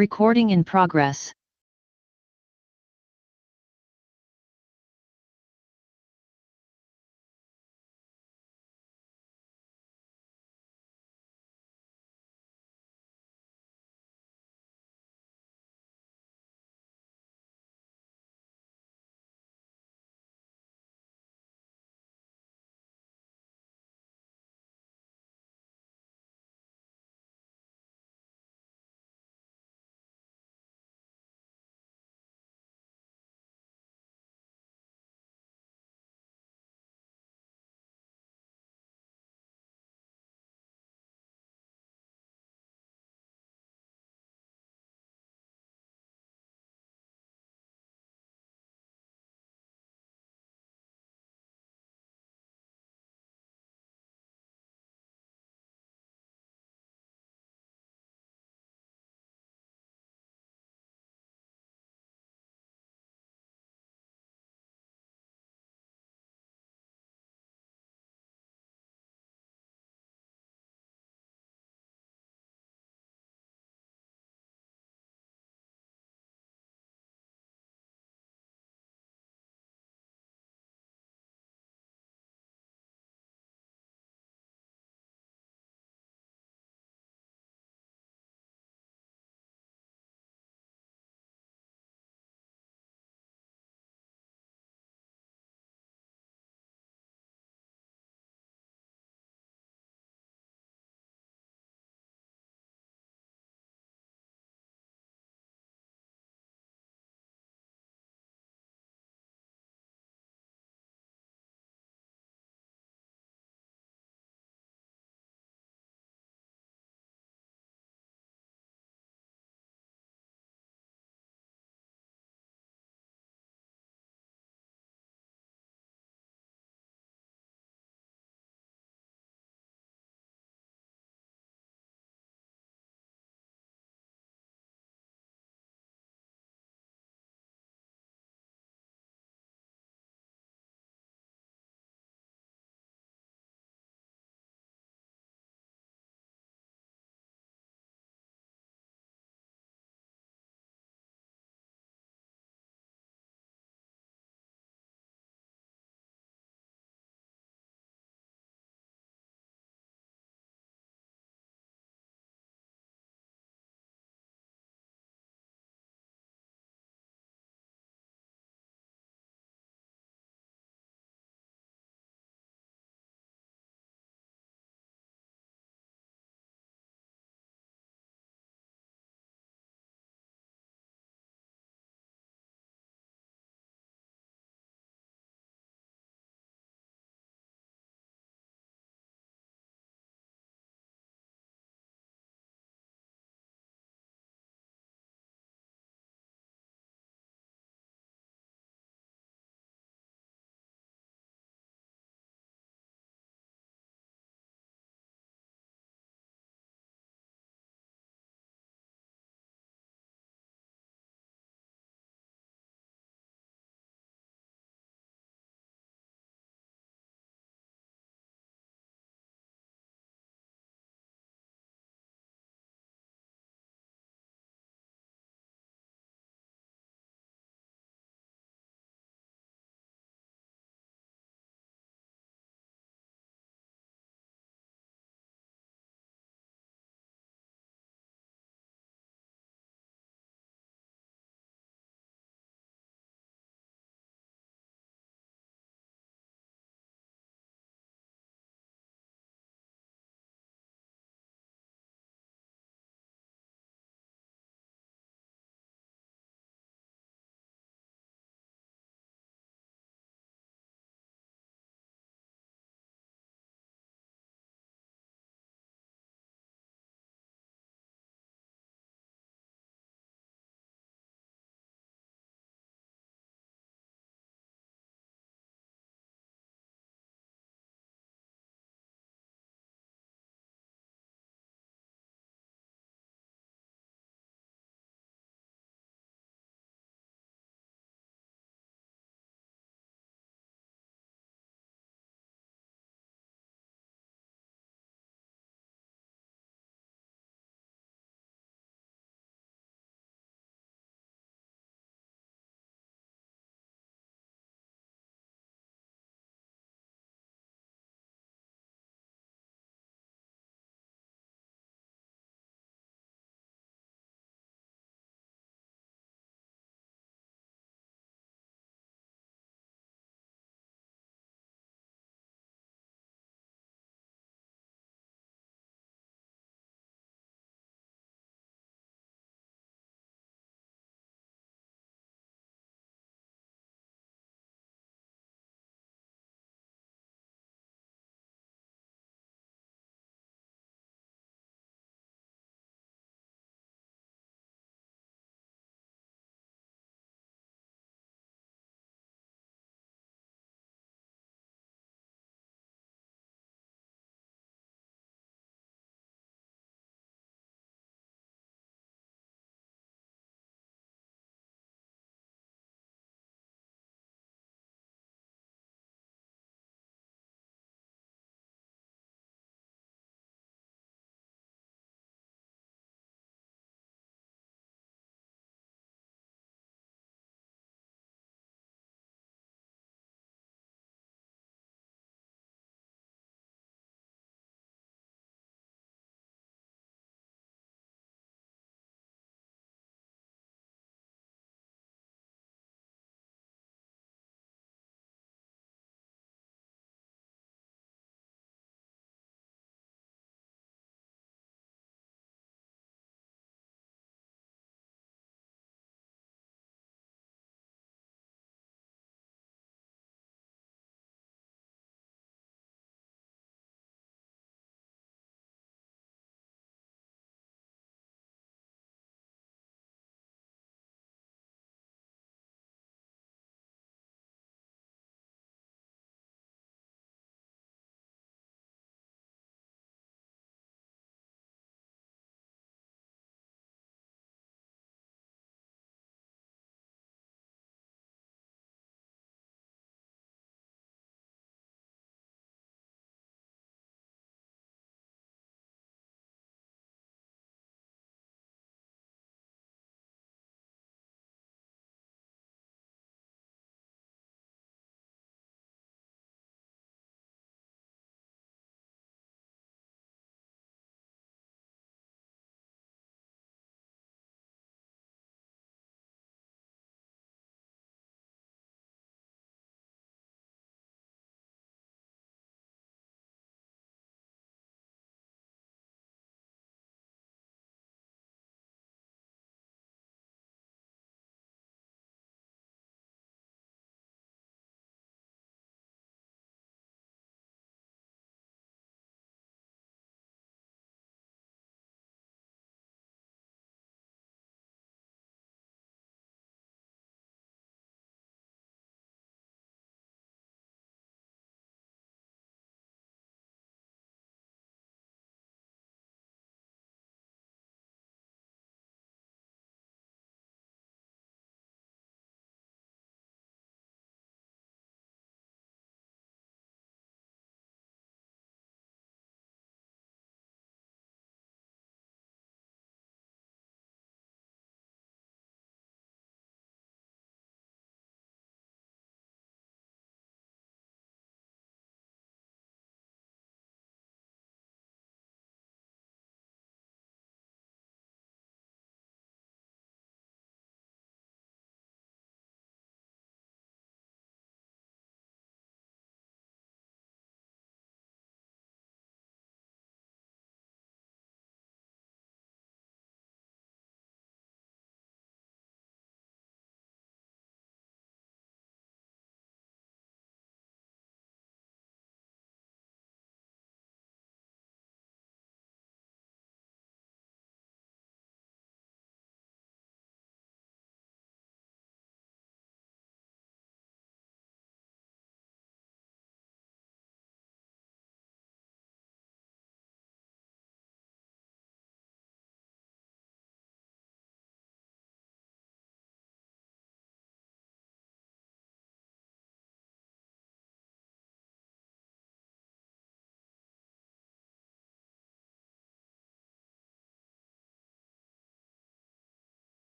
Recording in progress.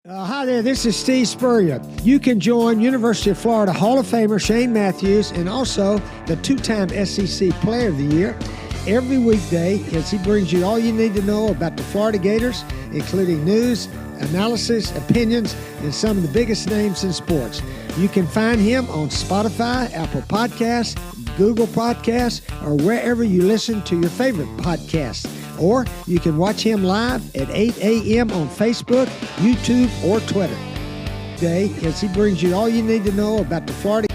Hi there, this is Steve Spurrier. You can join University of Florida Hall of Famer Shane Matthews and also the two-time SEC Player of the Year every weekday as he brings you all you need to know about the Florida Gators, including news, analysis, opinions, and some of the biggest names in sports. You can find him on Spotify, Apple Podcasts, Google Podcasts, or wherever you listen to your favorite podcasts. Or you can watch him live at 8 a.m. on Facebook, YouTube, or Twitter. Today, as he brings you all you need to know about the Florida.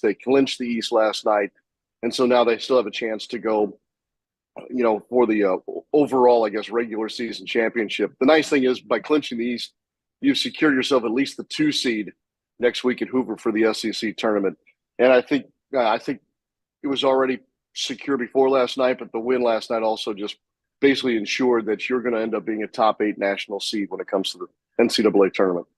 They clinched the East last night, and so now they still have a chance to go, for the overall, I guess, regular season championship. The nice thing is, by clinching the East, you've secured yourself at least the 2 seed next week at Hoover for the SEC tournament. And I think it was already secure before last night, but the win last night also just basically ensured that you're going to end up being a top 8 national seed when it comes to the NCAA tournament.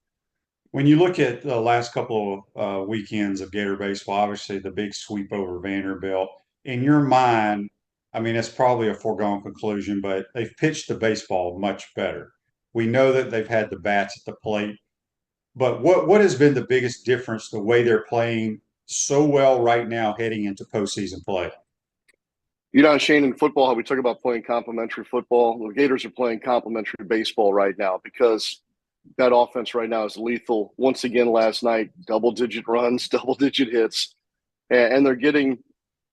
When you look at the last couple of weekends of Gator baseball, obviously the big sweep over Vanderbilt, in your mind, I mean, it's probably a foregone conclusion, but they've pitched the baseball much better. We know that they've had the bats at the plate, but what has been the biggest difference the way they're playing so well right now heading into postseason play? Shane, in football, how we talk about playing complementary football, the Gators are playing complementary baseball right now because that offense right now is lethal. Once again, last night, double-digit runs, double-digit hits, and they're getting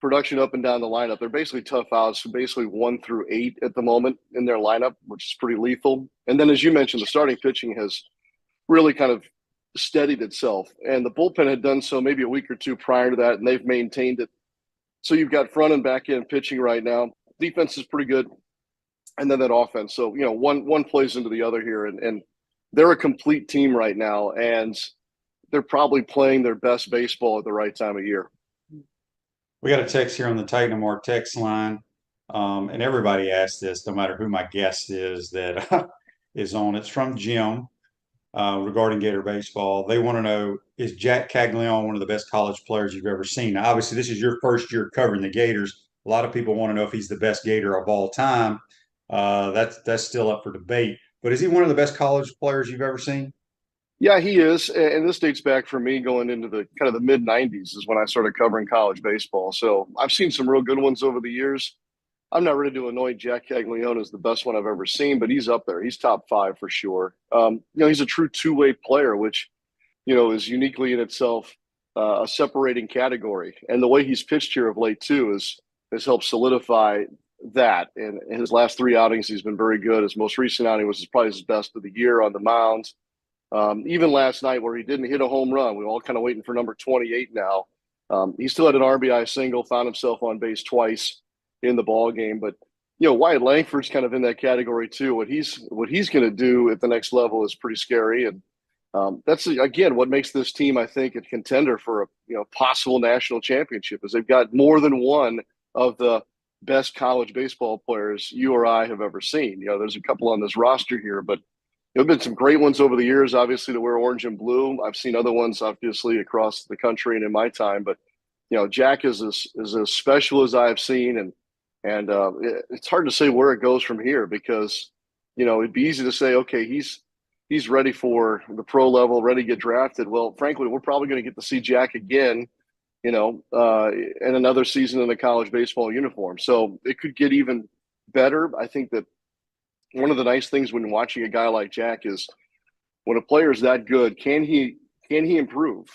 production up and down the lineup. They're basically tough outs, so basically 1 through 8 at the moment in their lineup, which is pretty lethal. And then, as you mentioned, the starting pitching has really kind of steadied itself, and the bullpen had done so maybe a week or two prior to that, and they've maintained it. So you've got front and back end pitching right now. Defense is pretty good, and then that offense. So one plays into the other here, and they're a complete team right now, and they're probably playing their best baseball at the right time of year. We got a text here on the Titan Mark text line, and everybody asks this, no matter who my guest is that is on. It's from Jim regarding Gator baseball. They want to know, is Jack Caglione one of the best college players you've ever seen? Now, obviously, this is your first year covering the Gators. A lot of people want to know if he's the best Gator of all time. That's still up for debate. But is he one of the best college players you've ever seen? Yeah, he is. And this dates back for me going into the kind of the mid 90s is when I started covering college baseball. So I've seen some real good ones over the years. I'm not ready to anoint Jack Caglione as the best one I've ever seen, but he's up there. He's top 5 for sure. He's a true two-way player, which, is uniquely in itself a separating category. And the way he's pitched here of late, too, has helped solidify that. And in his last 3 outings, he's been very good. His most recent outing was probably his best of the year on the mound. Even last night where he didn't hit a home run, we're all kind of waiting for number 28 now. He still had an RBI single, found himself on base twice in the ball game. But, Wyatt Langford's kind of in that category too. What he's going to do at the next level is pretty scary. And That's again what makes this team, I think, a contender for a possible national championship. Is they've got more than one of the best college baseball players you or I have ever seen. There's a couple on this roster here, but there have been some great ones over the years. Obviously, to wear orange and blue. I've seen other ones, obviously, across the country and in my time. But Jack is as special as I've seen, and it's hard to say where it goes from here because it'd be easy to say, okay, he's ready for the pro level, ready to get drafted. Well, frankly, we're probably going to get to see Jack again, in another season in a college baseball uniform. So it could get even better. I think that one of the nice things when watching a guy like Jack is when a player is that good, can he improve?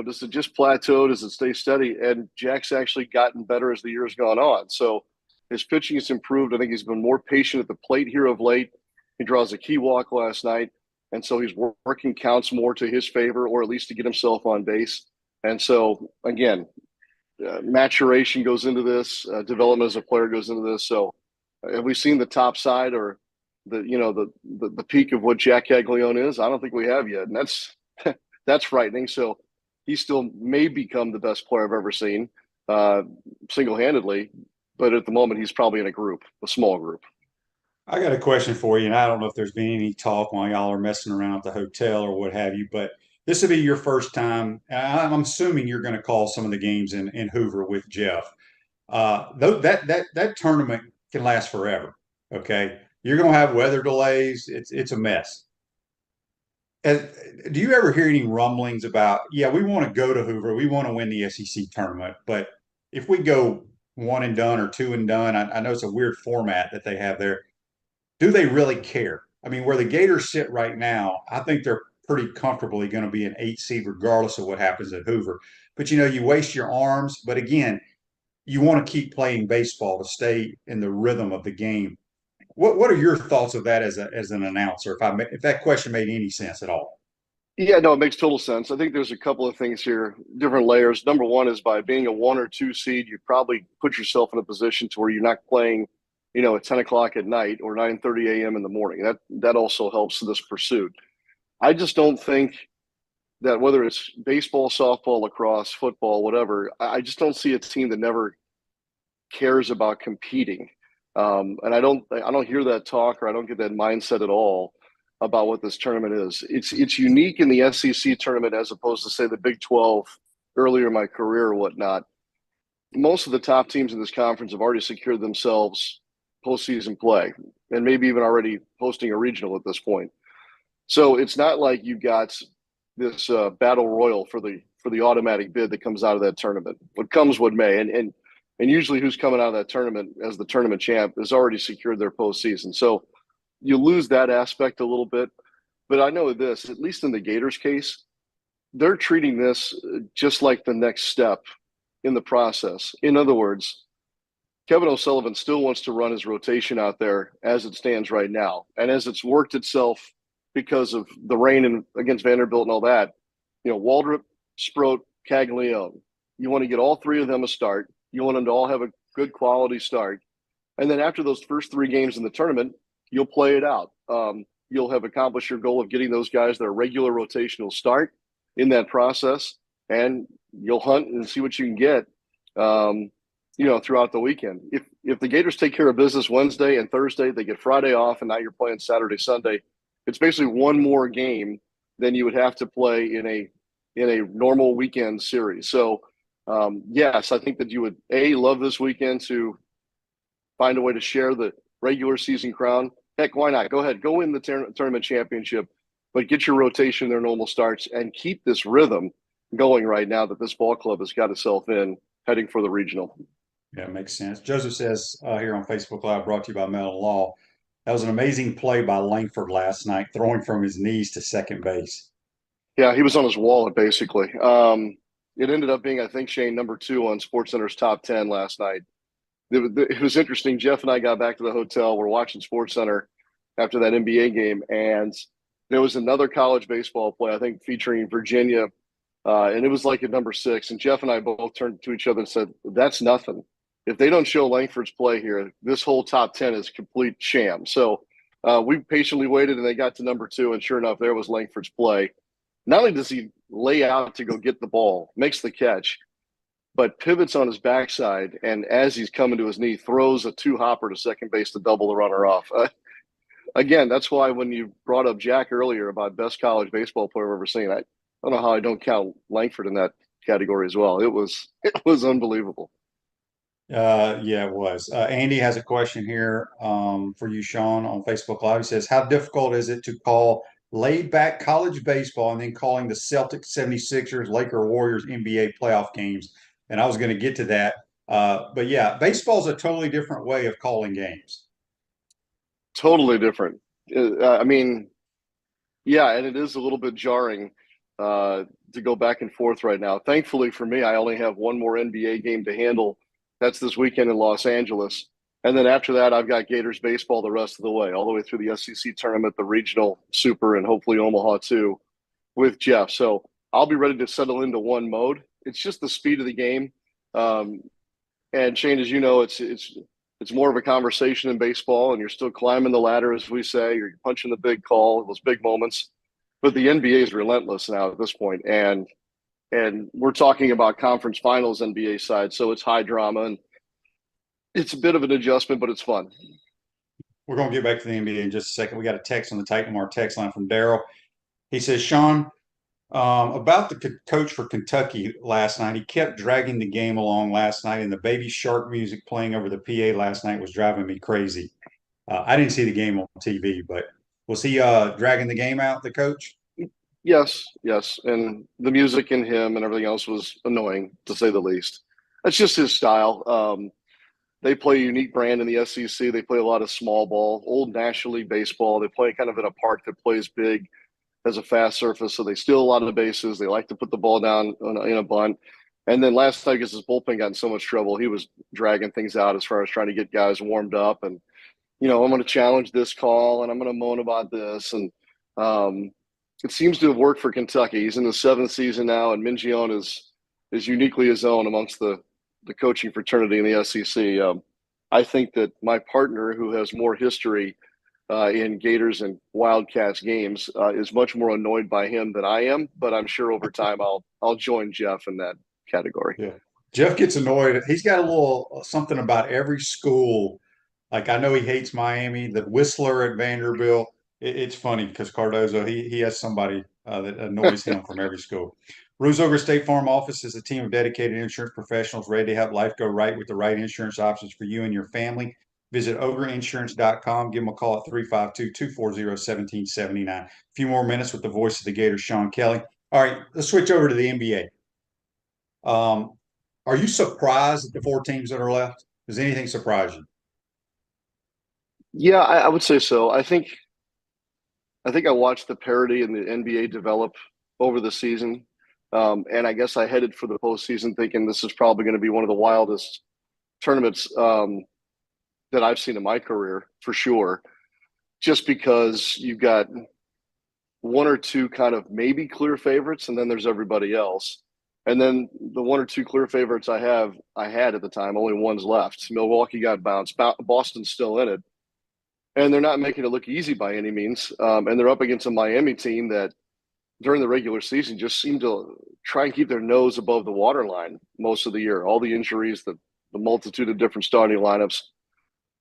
Does it just plateau? Does it stay steady? And Jack's actually gotten better as the year's gone on. So his pitching has improved. I think he's been more patient at the plate here of late. He draws a key walk last night. And so he's working counts more to his favor, or at least to get himself on base. And so, again, maturation goes into this. Development as a player goes into this. So have we seen the top side or the peak of what Jack Caglione is? I don't think we have yet. And that's frightening. So he still may become the best player I've ever seen single-handedly. But at the moment, he's probably in a small group. I got a question for you, and I don't know if there's been any talk while y'all are messing around at the hotel or what have you, but this will be your first time. I'm assuming you're going to call some of the games in Hoover with Jeff. That tournament can last forever. Okay, you're going to have weather delays. It's a mess. Do you ever hear any rumblings about, yeah, we want to go to Hoover, we want to win the SEC tournament, but if we go one and done or two and done, I know it's a weird format that they have there. Do they really care? I mean, where the Gators sit right now, I think they're pretty comfortably going to be an 8 seed regardless of what happens at Hoover. But you waste your arms. But again, you want to keep playing baseball to stay in the rhythm of the game. What are your thoughts of that as an announcer? If that question made any sense at all? Yeah, no, it makes total sense. I think there's a couple of things here, different layers. Number one is by being a 1 or 2 seed, you probably put yourself in a position to where you're not playing at 10 o'clock at night or 9:30 a.m. in the morning. That also helps this pursuit. I just don't think that whether it's baseball, softball, lacrosse, football, whatever, I just don't see a team that never cares about competing. And I don't hear that talk, or I don't get that mindset at all about what this tournament is. It's unique in the SEC tournament as opposed to, say, the Big 12 earlier in my career or whatnot. Most of the top teams in this conference have already secured themselves postseason play, and maybe even already hosting a regional at this point. So it's not like you've got this battle royal for the automatic bid that comes out of that tournament. What comes, what may, and usually who's coming out of that tournament as the tournament champ has already secured their postseason. So you lose that aspect a little bit. But I know this, at least in the Gators case, they're treating this just like the next step in the process. In other words, Kevin O'Sullivan still wants to run his rotation out there as it stands right now. And as it's worked itself because of the rain against Vanderbilt and all that, Waldrop, Sproat, Caglione, you want to get all 3 of them a start. You want them to all have a good quality start. And then after those first 3 games in the tournament, you'll play it out. You'll have accomplished your goal of getting those guys their regular rotational start in that process, and you'll hunt and see what you can get throughout the weekend. If the Gators take care of business Wednesday and Thursday, they get Friday off, and now you're playing Saturday, Sunday. It's basically one more game than you would have to play in a normal weekend series. So, yes, I think that you would love this weekend to find a way to share the regular season crown. Heck, why not? Go ahead, go win the tournament championship, but get your rotation in their normal starts and keep this rhythm going right now that this ball club has got itself in heading for the regional. Yeah, it makes sense. Joseph says here on Facebook Live, brought to you by Mellon Law, that was an amazing play by Langford last night, throwing from his knees to second base. Yeah, he was on his wallet, basically. It ended up being, I think, Shane, number 2 on SportsCenter's top 10 last night. It was interesting. Jeff and I got back to the hotel. We're watching SportsCenter after that NBA game, and there was another college baseball play, I think, featuring Virginia, and it was like at number 6. And Jeff and I both turned to each other and said, that's nothing. If they don't show Langford's play here, this whole top 10 is complete sham. So we patiently waited, and they got to number 2, and sure enough, there was Langford's play. not only does he lay out to go get the ball, makes the catch, but pivots on his backside, and as he's coming to his knee, throws a two-hopper to second base to double the runner off. Again, that's why when you brought up Jack earlier about best college baseball player I've ever seen, I don't know how I don't count Langford in that category as well. It was unbelievable. Yeah, it was. Andy has a question here for you, Sean, on Facebook Live. He says, how difficult is it to call laid back college baseball and then calling the Celtics, 76ers, Laker, Warriors, NBA playoff games? And I was going to get to that. But yeah, baseball is a totally different way of calling games. Totally different. I mean, yeah, and it is a little bit jarring to go back and forth right now. Thankfully for me, I only have one more NBA game to handle. That's this weekend in Los Angeles. And then after that, I've got Gators baseball the rest of the way, all the way through the SEC tournament, the regional super, and hopefully Omaha too with Jeff. So I'll be ready to settle into one mode. It's just the speed of the game. And Shane, as you know, it's more of a conversation in baseball, and you're still climbing the ladder, as we say. You're punching the big call, those big moments. But the NBA is relentless now at this point, and we're talking about conference finals NBA side, so it's high drama, and it's a bit of an adjustment, but it's fun. We're going to get back to the NBA in just a second. We got a text on the Titan Mark text line from Daryl. He says, Sean, about the coach for Kentucky last night, he kept dragging the game along last night, and the Baby Shark music playing over the PA last night was driving me crazy. I didn't see the game on TV, but was he dragging the game out, the coach? Yes. And the music and him and everything else was annoying, to say the least. That's just his style. They play a unique brand in the SEC. They play a lot of small ball, old National League baseball. They play kind of in a park that plays big, has a fast surface, so they steal a lot of the bases. They like to put the ball down in a bunt. And then last night, because his bullpen got in so much trouble, he was dragging things out as far as trying to get guys warmed up. And, I'm going to challenge this call, and I'm going to moan about this. And it seems to have worked for Kentucky. He's in the seventh season now, and Mingione is uniquely his own amongst the coaching fraternity in the SEC. I think that my partner, who has more history in Gators and Wildcats games, is much more annoyed by him than I am. But I'm sure over time I'll join Jeff in that category. Yeah, Jeff gets annoyed. He's got a little something about every school. Like I know he hates Miami, the Whistler at Vanderbilt. It's funny because Cardozo he has somebody that annoys him from every school. Ruse Ogre State Farm Office is a team of dedicated insurance professionals ready to help life go right with the right insurance options for you and your family. Visit ogreinsurance.com. Give them a call at 352-240-1779. A few more minutes with the voice of the Gators, Sean Kelley. All right, let's switch over to the NBA. Are you surprised at the four teams that are left? Does anything surprise you? Yeah, I would say so. I think I watched the parity in the NBA develop over the season. And I guess I headed for the postseason thinking this is probably going to be one of the wildest tournaments that I've seen in my career, for sure, just because you've got one or two kind of maybe clear favorites, and then there's everybody else. And then the one or two clear favorites I had at the time, only one's left. Milwaukee got bounced. Boston's still in it. And they're not making it look easy by any means. And they're up against a Miami team that during the regular season just seemed to try and keep their nose above the waterline most of the year. All the injuries, the multitude of different starting lineups.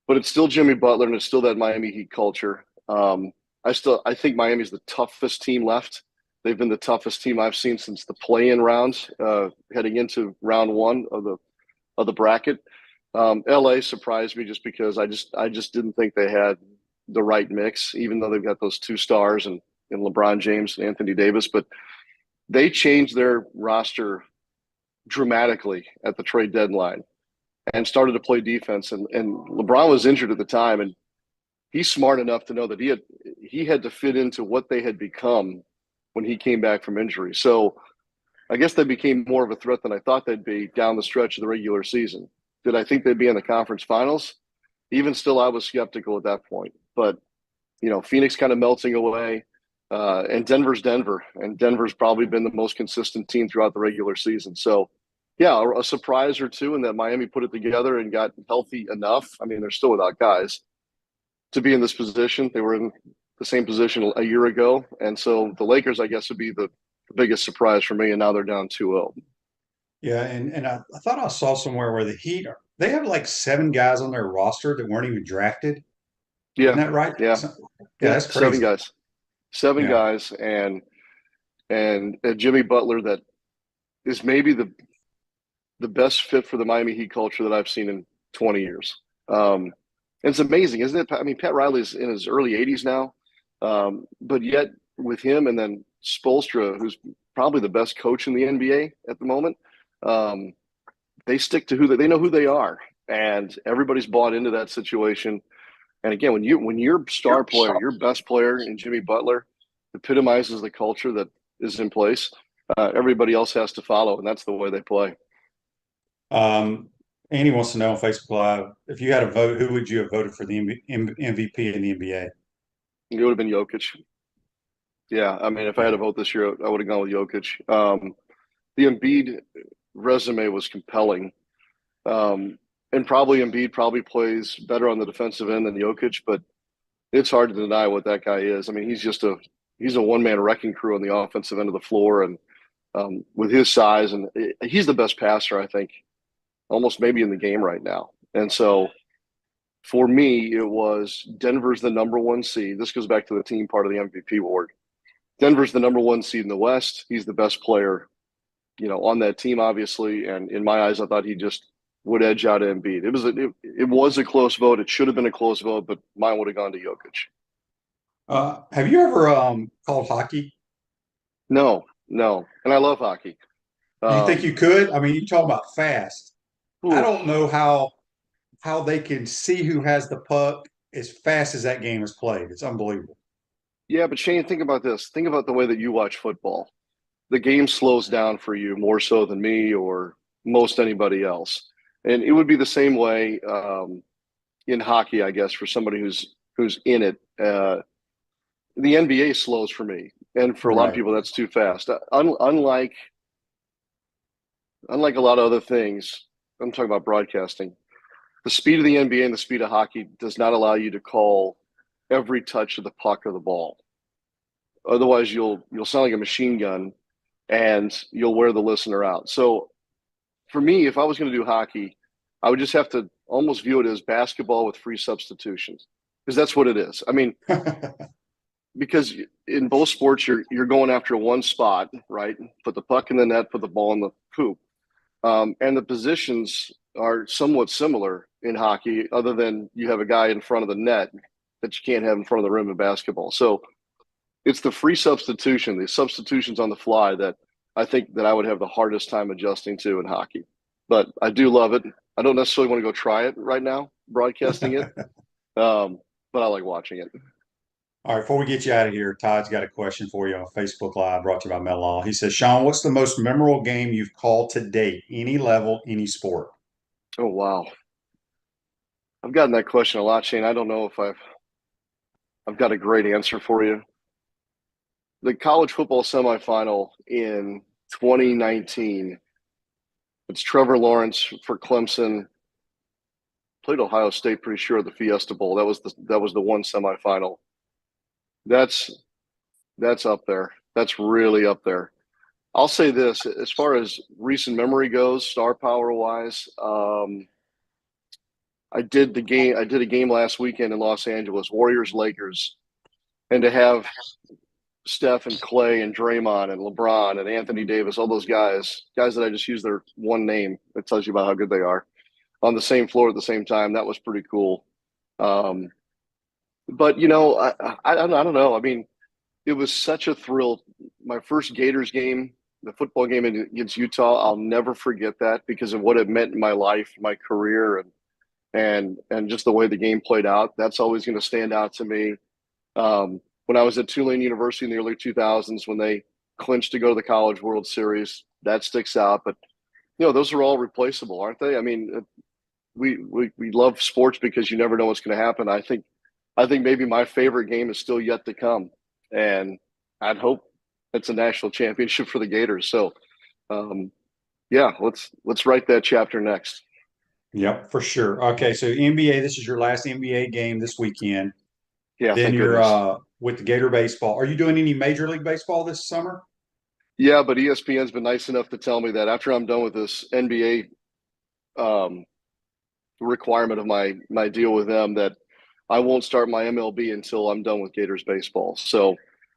But it's still Jimmy Butler, and it's still that Miami Heat culture. I think Miami's the toughest team left. They've been the toughest team I've seen since the play-in rounds, heading into round one of the bracket. LA surprised me just because I just didn't think they had the right mix, even though they've got those two stars and LeBron James and Anthony Davis. But they changed their roster dramatically at the trade deadline and started to play defense. And LeBron was injured at the time, and he's smart enough to know that he had to fit into what they had become when he came back from injury. So I guess they became more of a threat than I thought they'd be down the stretch of the regular season. Did I think they'd be in the conference finals? Even still, I was skeptical at that point. But, Phoenix kind of melting away, and Denver's Denver. And Denver's probably been the most consistent team throughout the regular season. So, yeah, a surprise or two in that Miami put it together and got healthy enough. I mean, they're still without guys to be in this position. They were in the same position a year ago. And so the Lakers, I guess, would be the the biggest surprise for me. And now they're down 2-0. Yeah, and I thought I saw somewhere where the Heat they have like 7 guys on their roster that weren't even drafted. Isn't Yeah, that right? yeah, Yeah, yeah. that's 7 crazy. guys, 7 Yeah. guys, and Jimmy Butler that is maybe the best fit for the Miami Heat culture that I've seen in 20 years. It's amazing, isn't it? I mean, Pat Riley's in his early 80s now, but yet with him and then Spoelstra, who's probably the best coach in the NBA at the moment, um, they stick to they know who they are, and everybody's bought into that situation. And again, when your star player, your best player in Jimmy Butler, epitomizes the culture that is in place, everybody else has to follow, and that's the way they play. Andy wants to know on Facebook Live, if you had a vote, who would you have voted for the MVP in the NBA? It would have been Jokic. Yeah, I mean, if I had to vote this year, I would have gone with Jokic. The Embiid resume was compelling, and probably Embiid probably plays better on the defensive end than Jokic, but it's hard to deny what that guy is. I mean, he's a one-man wrecking crew on the offensive end of the floor, and with his size, and he's the best passer, I think, almost maybe in the game right now. And so for me, it was Denver's the number 1 seed. This goes back to the team part of the MVP award. Denver's the number 1 seed in the West. He's the best player, on that team, obviously. And in my eyes, I thought he just would edge out Embiid. It was a close vote. It should have been a close vote, but mine would have gone to Jokic. Have you ever called hockey? No. And I love hockey. Do you think you could? I mean, you talk about fast. I don't know how they can see who has the puck as fast as that game is played. It's unbelievable. Yeah, but Shane, think about this. Think about the way that you watch football. The game slows down for you more so than me or most anybody else. And it would be the same way in hockey, I guess, for somebody who's in it. The NBA slows for me, and for a lot of people, that's too fast. Unlike a lot of other things, I'm talking about broadcasting. The speed of the NBA and the speed of hockey does not allow you to call every touch of the puck or the ball. Otherwise, you'll sound like a machine gun, and you'll wear the listener out. So, for me, if I was going to do hockey, I would just have to almost view it as basketball with free substitutions, because that's what it is. I mean, because in both sports, you're going after one spot, right? Put the puck in the net, put the ball in the hoop. And the positions are somewhat similar in hockey, other than you have a guy in front of the net that you can't have in front of the rim in basketball. So it's the free substitution, the substitutions on the fly, that I think that I would have the hardest time adjusting to in hockey. But I do love it. I don't necessarily want to go try it right now, broadcasting it, but I like watching it. All right, before we get you out of here, Todd's got a question for you on Facebook Live, brought to you by Mel Law. He says, Sean, what's the most memorable game you've called to date, any level, any sport? Oh, wow. I've gotten that question a lot, Shane. I don't know if I've got a great answer for you. The college football semifinal in 2019, it's Trevor Lawrence for Clemson. Played Ohio State, pretty sure, at the Fiesta Bowl. That was the one semifinal. That's up there. That's really up there. I'll say this, as far as recent memory goes, star power wise, I did a game last weekend in Los Angeles, Warriors Lakers, and to have Steph and Clay and Draymond and LeBron and Anthony Davis, all those guys that I just use their one name, that tells you about how good they are, on the same floor at the same time. That was pretty cool. But I don't know. I mean, it was such a thrill. My first Gators game, the football game against Utah, I'll never forget that because of what it meant in my life, my career, and just the way the game played out. That's always going to stand out to me. When I was at Tulane University in the early 2000s, when they clinched to go to the College World Series, that sticks out. But those are all replaceable, aren't they? I mean, we love sports because you never know what's going to happen. I think maybe my favorite game is still yet to come, and I'd hope it's a national championship for the Gators. So, yeah, let's write that chapter next. Yep, for sure. Okay, so NBA, this is your last NBA game this weekend. Yeah, then you're with the Gator baseball. Are you doing any Major League Baseball this summer? Yeah, but ESPN's been nice enough to tell me that after I'm done with this NBA requirement of my deal with them, that I won't start my MLB until I'm done with Gators baseball. So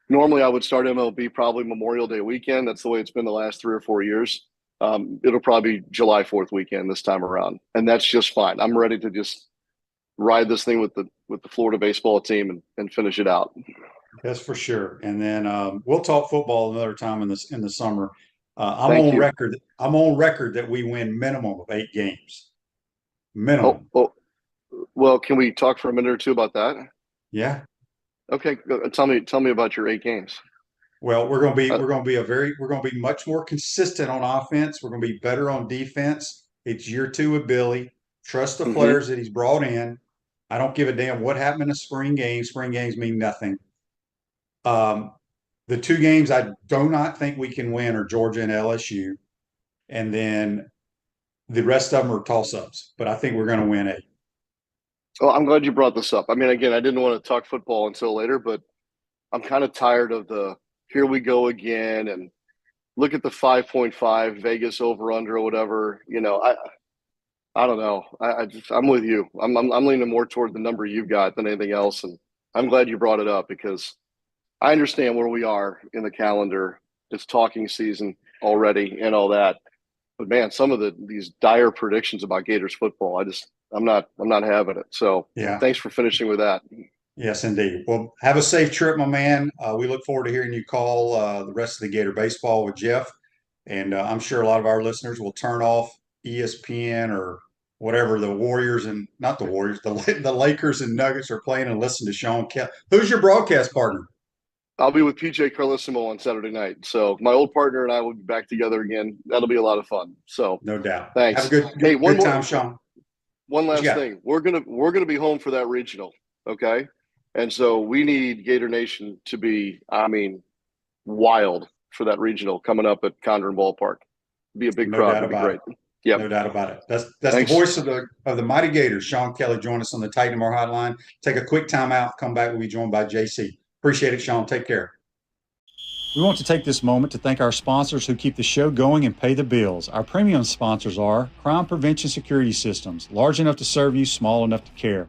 normally I would start MLB probably Memorial Day weekend. That's the way it's been the last 3 or 4 years. It'll probably be July 4th weekend this time around, and that's just fine. I'm ready to just ride this thing with the Florida baseball team and finish it out. That's for sure. And then we'll talk football another time in the summer. Thank you. Record. I'm on record that we win minimum of 8 games. Minimum. Oh, well, can we talk for a minute or two about that? Yeah. Okay, tell me about your 8 games. Well, we're going to be much more consistent on offense. We're going to be better on defense. It's year 2 with Billy. Trust the players that he's brought in. I don't give a damn what happened in a spring game. Spring games mean nothing. The 2 games I do not think we can win are Georgia and LSU, and then the rest of them are toss-ups. But I think we're going to win 8. Well, I'm glad you brought this up. I mean, again, I didn't want to talk football until later, but I'm kind of tired of the here we go again and look at the 5.5 Vegas over under or whatever. You know, I don't know. I'm with you. I'm leaning more toward the number you've got than anything else, and I'm glad you brought it up because I understand where we are in the calendar. It's talking season already and all that. But man, some of these dire predictions about Gators football, I'm not having it. So yeah, thanks for finishing with that. Yes, indeed. Well, have a safe trip, my man. We look forward to hearing you call the rest of the Gator baseball with Jeff. And I'm sure a lot of our listeners will turn off ESPN or whatever the Warriors and not the Warriors, the Lakers and Nuggets are playing and listen to Sean Kelley. Who's your broadcast partner? I'll be with PJ Carlissimo on Saturday night. So my old partner and I will be back together again. That'll be a lot of fun. So no doubt. Thanks. Have a good time, Sean. One last thing. We're gonna be home for that regional. Okay. And so we need Gator Nation to be, I mean, wild for that regional coming up at Condren Ballpark. Be a big crowd. It'd be great. Yeah, no doubt about it. That's the voice of the mighty Gators. Sean Kelley joined us on the Titan Mar hotline. Take a quick time out. Come back. We'll be joined by JC. Appreciate it, Sean. Take care. We want to take this moment to thank our sponsors who keep the show going and pay the bills. Our premium sponsors are Crime Prevention Security Systems, large enough to serve you, small enough to care.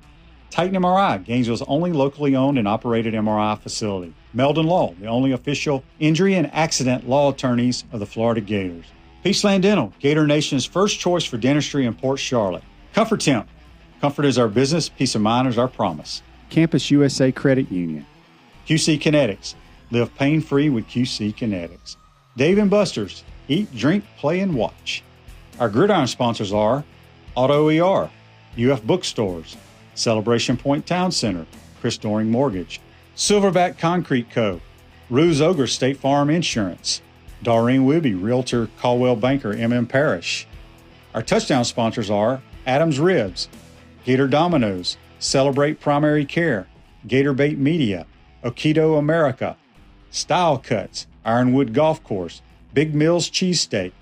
Titan MRI, Gainesville's only locally owned and operated MRI facility. Meldon Law, the only official injury and accident law attorneys of the Florida Gators. Peaceland Dental, Gator Nation's first choice for dentistry in Port Charlotte. Comfort Temp, comfort is our business, peace of mind is our promise. Campus USA Credit Union. QC Kinetics, live pain-free with QC Kinetics. Dave & Buster's, eat, drink, play, and watch. Our gridiron sponsors are Auto ER, UF Bookstores, Celebration Point Town Center, Chris Doring Mortgage, Silverback Concrete Co., Ruse Ogre State Farm Insurance, Doreen Wibby, Realtor Caldwell Banker, MM Parish. Our touchdown sponsors are Adams Ribs, Gator Dominoes, Celebrate Primary Care, Gator Bait Media, Okido America, Style Cuts, Ironwood Golf Course, Big Mills Cheesesteak,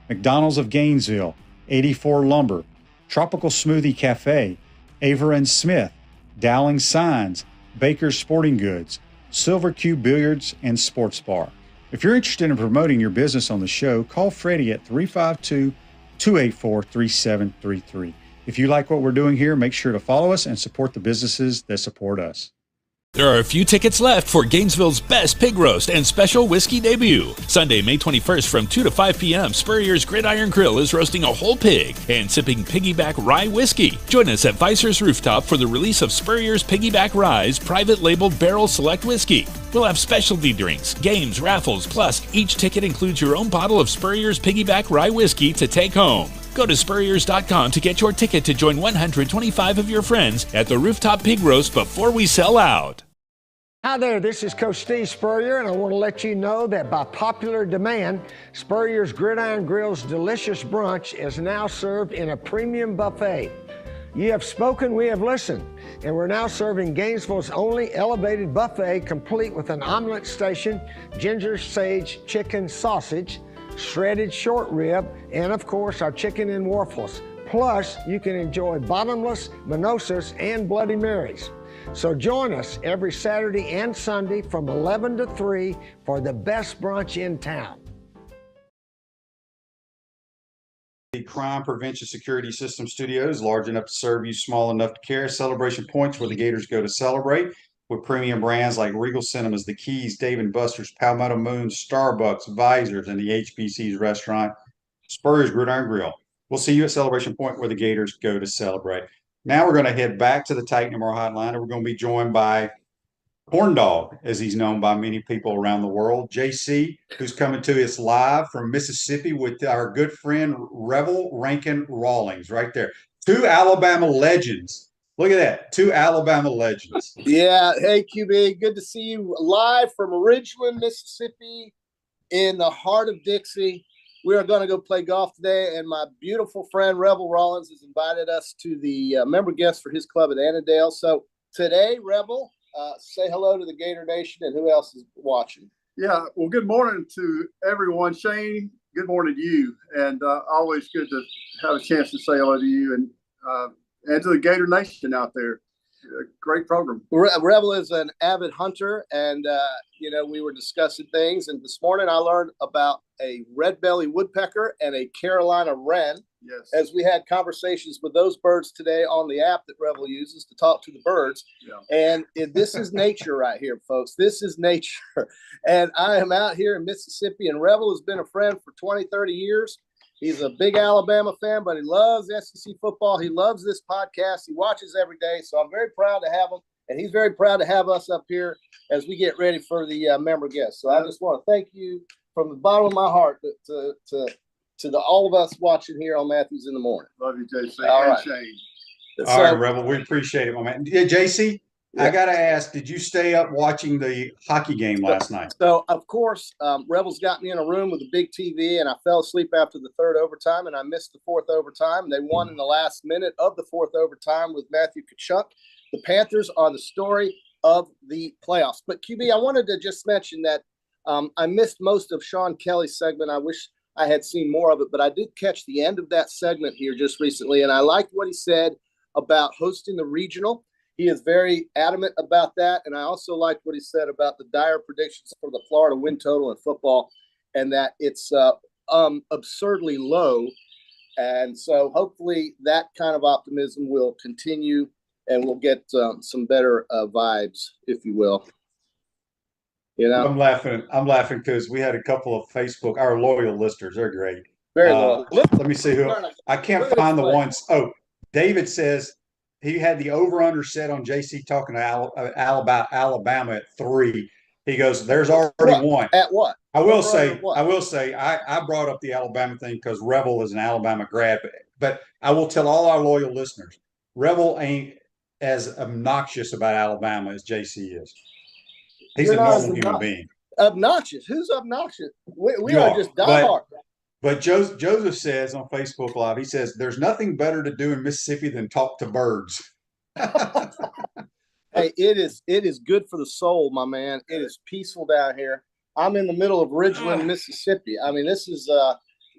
McDonald's of Gainesville, 84 Lumber, Tropical Smoothie Cafe, Aver and Smith, Dowling Signs, Baker's Sporting Goods, Silver Cube Billiards and Sports Bar. If you're interested in promoting your business on the show, call Freddie at 352-284-3733. If you like what we're doing here, make sure to follow us and support the businesses that support us. There are a few tickets left for Gainesville's best pig roast and special whiskey debut. Sunday, May 21st from 2 to 5 p.m., Spurrier's Gridiron Grill is roasting a whole pig and sipping Piggyback Rye Whiskey. Join us at Vicer's Rooftop for the release of Spurrier's Piggyback Rye's private labeled barrel select whiskey. We'll have specialty drinks, games, raffles, plus each ticket includes your own bottle of Spurrier's Piggyback Rye Whiskey to take home. Go to Spurriers.com to get your ticket to join 125 of your friends at the Rooftop Pig Roast before we sell out. Hi there, this is Coach Steve Spurrier, and I want to let you know that by popular demand, Spurrier's Gridiron Grill's delicious brunch is now served in a premium buffet. You have spoken, we have listened, and we're now serving Gainesville's only elevated buffet, complete with an omelet station, ginger sage chicken sausage, shredded short rib, and of course our chicken and waffles. Plus, you can enjoy bottomless mimosas and Bloody Marys. So join us every Saturday and Sunday from 11 to 3 for the best brunch in town. Crime Prevention Security System Studios, large enough to serve you, small enough to care. Celebration Points, where the Gators go to celebrate, with premium brands like Regal Cinemas, The Keys, Dave & Buster's, Palmetto Moon, Starbucks, Visors, and the HBC's restaurant, Spurrier's Gridiron Grill. We'll see you at Celebration Point, where the Gators go to celebrate. Now we're going to head back to the Titan MR Hotline, and we're going to be joined by Corn Dog, as he's known by many people around the world, JC, who's coming to us live from Mississippi with our good friend Revel Rankin Rawlings right there. Two Alabama legends. Look at that. Two Alabama legends. Yeah. Hey, QB. Good to see you live from Ridgeland, Mississippi, in the heart of Dixie. We are going to go play golf today, and my beautiful friend Revel Rawlings has invited us to the member guest for his club at Annandale. So today, Revel, say hello to the Gator Nation and who else is watching. Yeah, well, good morning to everyone. Shane, good morning to you, and always good to have a chance to say hello to you and to the Gator Nation out there. Great program. Revel is an avid hunter, and we were discussing things, and this morning I learned about a red-bellied woodpecker and a Carolina wren. Yes. As we had conversations with those birds today on the app that Revel uses to talk to the birds. Yeah. And this is nature right here, folks. This is nature. And I am out here in Mississippi, and Revel has been a friend for 20, 30 years. He's a big Alabama fan, but he loves SEC football. He loves this podcast. He watches every day. So I'm very proud to have him, and he's very proud to have us up here as we get ready for the member guests. So I just want to thank you from the bottom of my heart to all of us watching here on Matthews in the Morning. Love you, JC. All and right. Shane. All right, Revel, we appreciate it, my man. Yeah, JC, Yeah. I got to ask, did you stay up watching the hockey game last night? So, of course, Rebels got me in a room with a big TV, and I fell asleep after the third overtime, and I missed the fourth overtime. They won in the last minute of the fourth overtime with Matthew Tkachuk. The Panthers are the story of the playoffs. But, QB, I wanted to just mention that I missed most of Sean Kelley's segment. I wish I had seen more of it, but I did catch the end of that segment here just recently, and I liked what he said about hosting the regional. He is very adamant about that, and I also liked what he said about the dire predictions for the Florida win total in football, and that it's absurdly low. And so hopefully that kind of optimism will continue, and we'll get some better vibes, if you will. You know, I'm laughing because we had a couple of Facebook, our loyal listeners. They're great. very low. Let me see who. I can't find the ones. Oh, David says he had the over-under set on JC talking to Alabama at 3. He goes, "There's already one." At what? I will say, I brought up the Alabama thing because Revel is an Alabama grad, but I will tell all our loyal listeners, Revel ain't as obnoxious about Alabama as JC is. He's a normal human being. Obnoxious? Who's obnoxious? We are just diehard. But Joseph says on Facebook Live, he says, "There's nothing better to do in Mississippi than talk to birds." Hey, it is good for the soul, my man. It is peaceful down here. I'm in the middle of Ridgeland, Mississippi. I mean, this is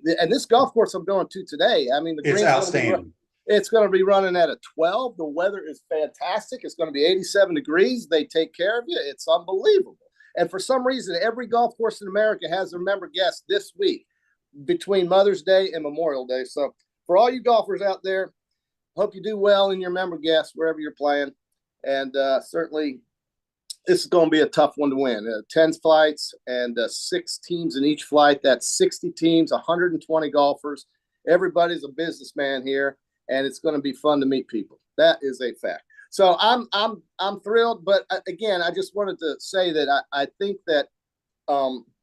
and this golf course I'm going to today. I mean, It's outstanding. It's going to be running at a 12. The weather is fantastic. It's going to be 87 degrees. They take care of you. It's unbelievable. And for some reason, every golf course in America has their member guests this week between Mother's Day and Memorial Day. So for all you golfers out there, hope you do well in your member guests wherever you're playing. And certainly this is going to be a tough one to win. 10 flights and 6 teams in each flight. That's 60 teams, 120 golfers. Everybody's a businessman here. And it's going to be fun to meet people. That is a fact. So I'm thrilled. But again, I just wanted to say that I think that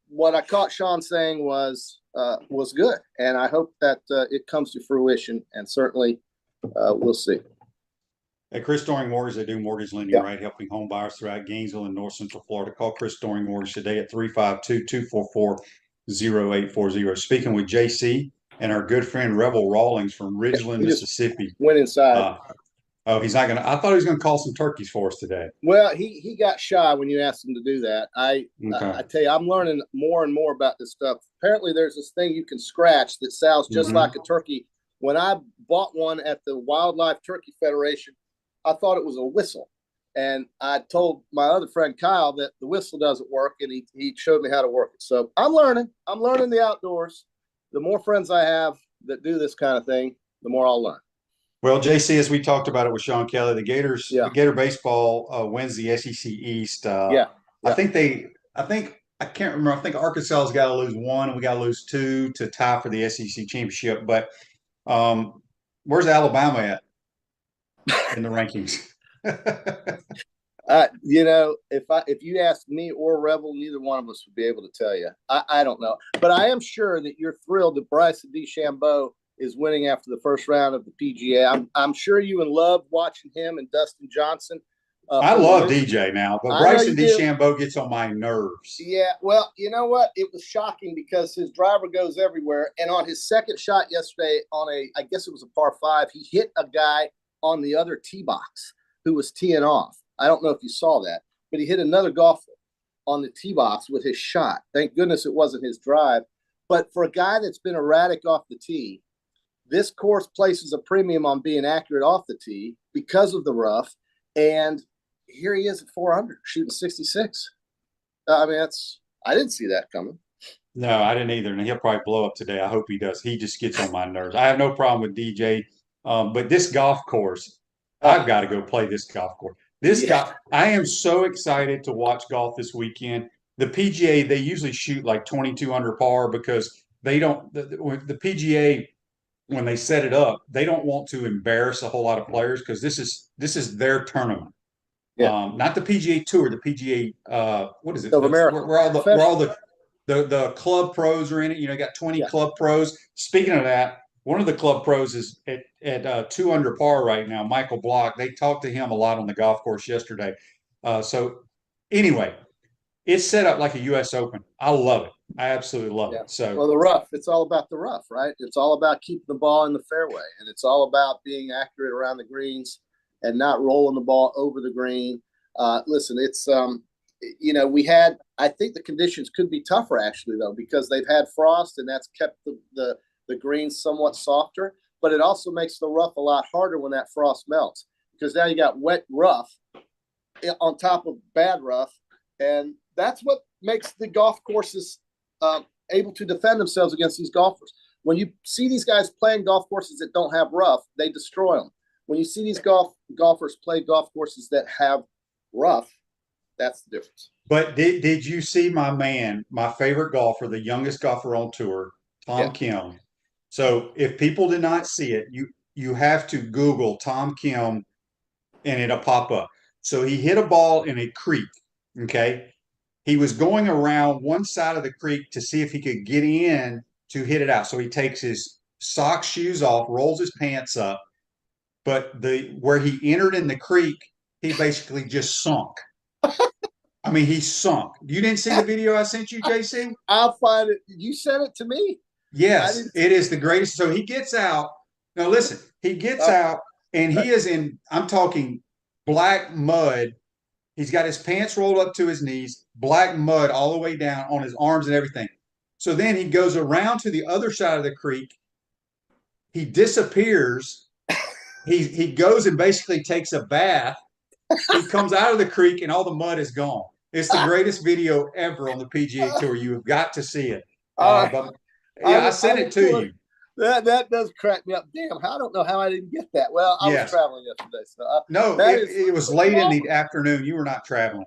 what I caught Sean saying was good, and I hope that it comes to fruition. And certainly, we'll see. At Chris Doring Mortgage, they do mortgage lending, right, helping home buyers throughout Gainesville and North Central Florida. Call Chris Doring Mortgage today at 352-244-0840. Speaking with JC. And our good friend Revel Rawlings from Ridgeland, Mississippi. Went inside. He's not going to. I thought he was going to call some turkeys for us today. Well, he got shy when you asked him to do that. I tell you, I'm learning more and more about this stuff. Apparently, there's this thing you can scratch that sounds just like a turkey. When I bought one at the Wildlife Turkey Federation, I thought it was a whistle. And I told my other friend Kyle that the whistle doesn't work, and he showed me how to work it. So I'm learning. I'm learning the outdoors. The more friends I have, that do this kind of thing, the more I'll learn. Well, JC, as we talked about it with Sean Kelley, the Yeah. Gator baseball wins the SEC East. Yeah. I can't remember. I think Arkansas's got to lose one, and we got to lose two to tie for the SEC championship. But where's Alabama at in the rankings? If you ask me or Rebel, neither one of us would be able to tell you. I don't know, but I am sure that you're thrilled that Bryson DeChambeau is winning after the first round of the PGA. I'm sure you and love watching him and Dustin Johnson. I love DJ now, but Bryson DeChambeau gets on my nerves. Yeah, well, you know what? It was shocking because his driver goes everywhere, and on his second shot yesterday, I guess it was a par 5, he hit a guy on the other tee box who was teeing off. I don't know if you saw that, but he hit another golfer on the tee box with his shot. Thank goodness it wasn't his drive. But for a guy that's been erratic off the tee, this course places a premium on being accurate off the tee because of the rough. And here he is at 400, shooting 66. I didn't see that coming. No, I didn't either. And he'll probably blow up today. I hope he does. He just gets on my nerves. I have no problem with DJ. But this golf course, I've got to go play this golf course. I am so excited to watch golf this weekend. The PGA, they usually shoot like 22 under par because they don't. The PGA, when they set it up, they don't want to embarrass a whole lot of players because this is their tournament. Yeah. Not the PGA Tour, the PGA. What is it? America. Where all the club pros are in it. You know, you got 20 club pros. Speaking of that, one of the club pros is at 2 under par right now, Michael Block. They talked to him a lot on the golf course yesterday. So anyway, it's set up like a U.S. Open. I love it. I absolutely love it. So, well, the rough, it's all about the rough, right? It's all about keeping the ball in the fairway, and it's all about being accurate around the greens and not rolling the ball over the green. Listen, it's I think the conditions could be tougher actually though, because they've had frost and that's kept the greens somewhat softer, but it also makes the rough a lot harder when that frost melts because now you got wet rough on top of bad rough, and that's what makes the golf courses able to defend themselves against these golfers. When you see these guys playing golf courses that don't have rough, they destroy them. When you see these golfers play golf courses that have rough, that's the difference. But did you see my man, my favorite golfer, the youngest golfer on tour, Tom Kim? So if people did not see it, you have to Google Tom Kim and it'll pop up. So he hit a ball in a creek, okay? He was going around one side of the creek to see if he could get in to hit it out. So he takes his socks, shoes off, rolls his pants up, but where he entered in the creek, he basically just sunk. I mean, he sunk. You didn't see the video I sent you, JC? I'll find it. You sent it to me? Yes, it is the greatest. So he gets out. Now, listen, he gets out, and he is in, I'm talking black mud. He's got his pants rolled up to his knees, black mud all the way down on his arms and everything. So then he goes around to the other side of the creek. He disappears. He goes and basically takes a bath. He comes out of the creek, and all the mud is gone. It's the greatest video ever on the PGA Tour. You have got to see it. I sent it to you. That does crack me up. Damn, I don't know how I didn't get that. Well, I was traveling yesterday. So it was late in the afternoon. You were not traveling.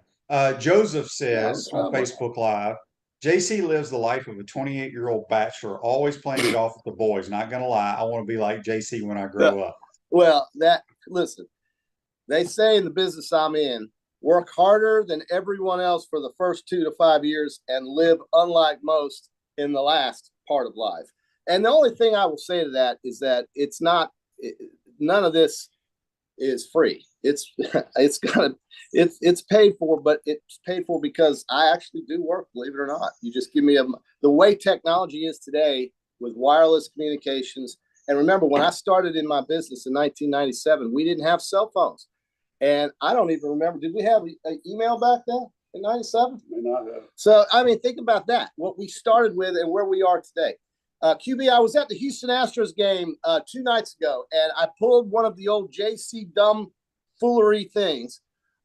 Joseph says on Facebook Live, JC lives the life of a 28-year-old bachelor, always playing golf with the boys. Not going to lie, I want to be like JC when I grow up. Well, listen, they say in the business I'm in, work harder than everyone else for the first 2 to 5 years and live unlike most in the last part of life. And the only thing I will say to that is that none of this is free. It's paid for, but it's paid for because I actually do work, believe it or not. You just give me the way technology is today with wireless communications. And remember, when I started in my business in 1997, we didn't have cell phones. And I don't even remember, did we have an email back then in 97? May not have. So, I mean, think about that, what we started with and where we are today. QB, I was at the Houston Astros game 2 nights ago, and I pulled one of the old JC dumb foolery things.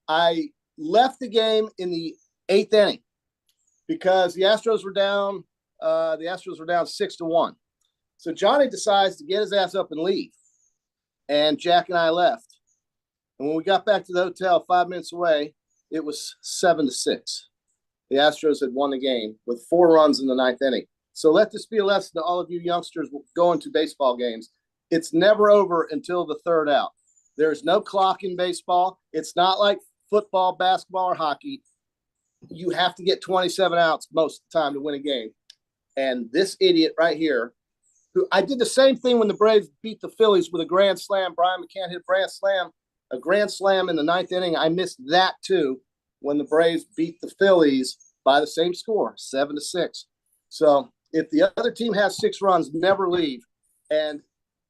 I left the game in the 8th inning because the Astros were down 6-1. So Johnny decides to get his ass up and leave. And Jack and I left. And when we got back to the hotel 5 minutes away, it was 7-6. The Astros had won the game with 4 runs in the 9th inning. So let this be a lesson to all of you youngsters going to baseball games. It's never over until the 3rd out. There's no clock in baseball. It's not like football, basketball, or hockey. You have to get 27 outs most of the time to win a game. And this idiot right here, who I did the same thing when the Braves beat the Phillies with a grand slam. Brian McCann hit a grand slam in the 9th inning. I missed that too when the Braves beat the Phillies by the same score, 7-6. So if the other team has 6 runs, never leave, and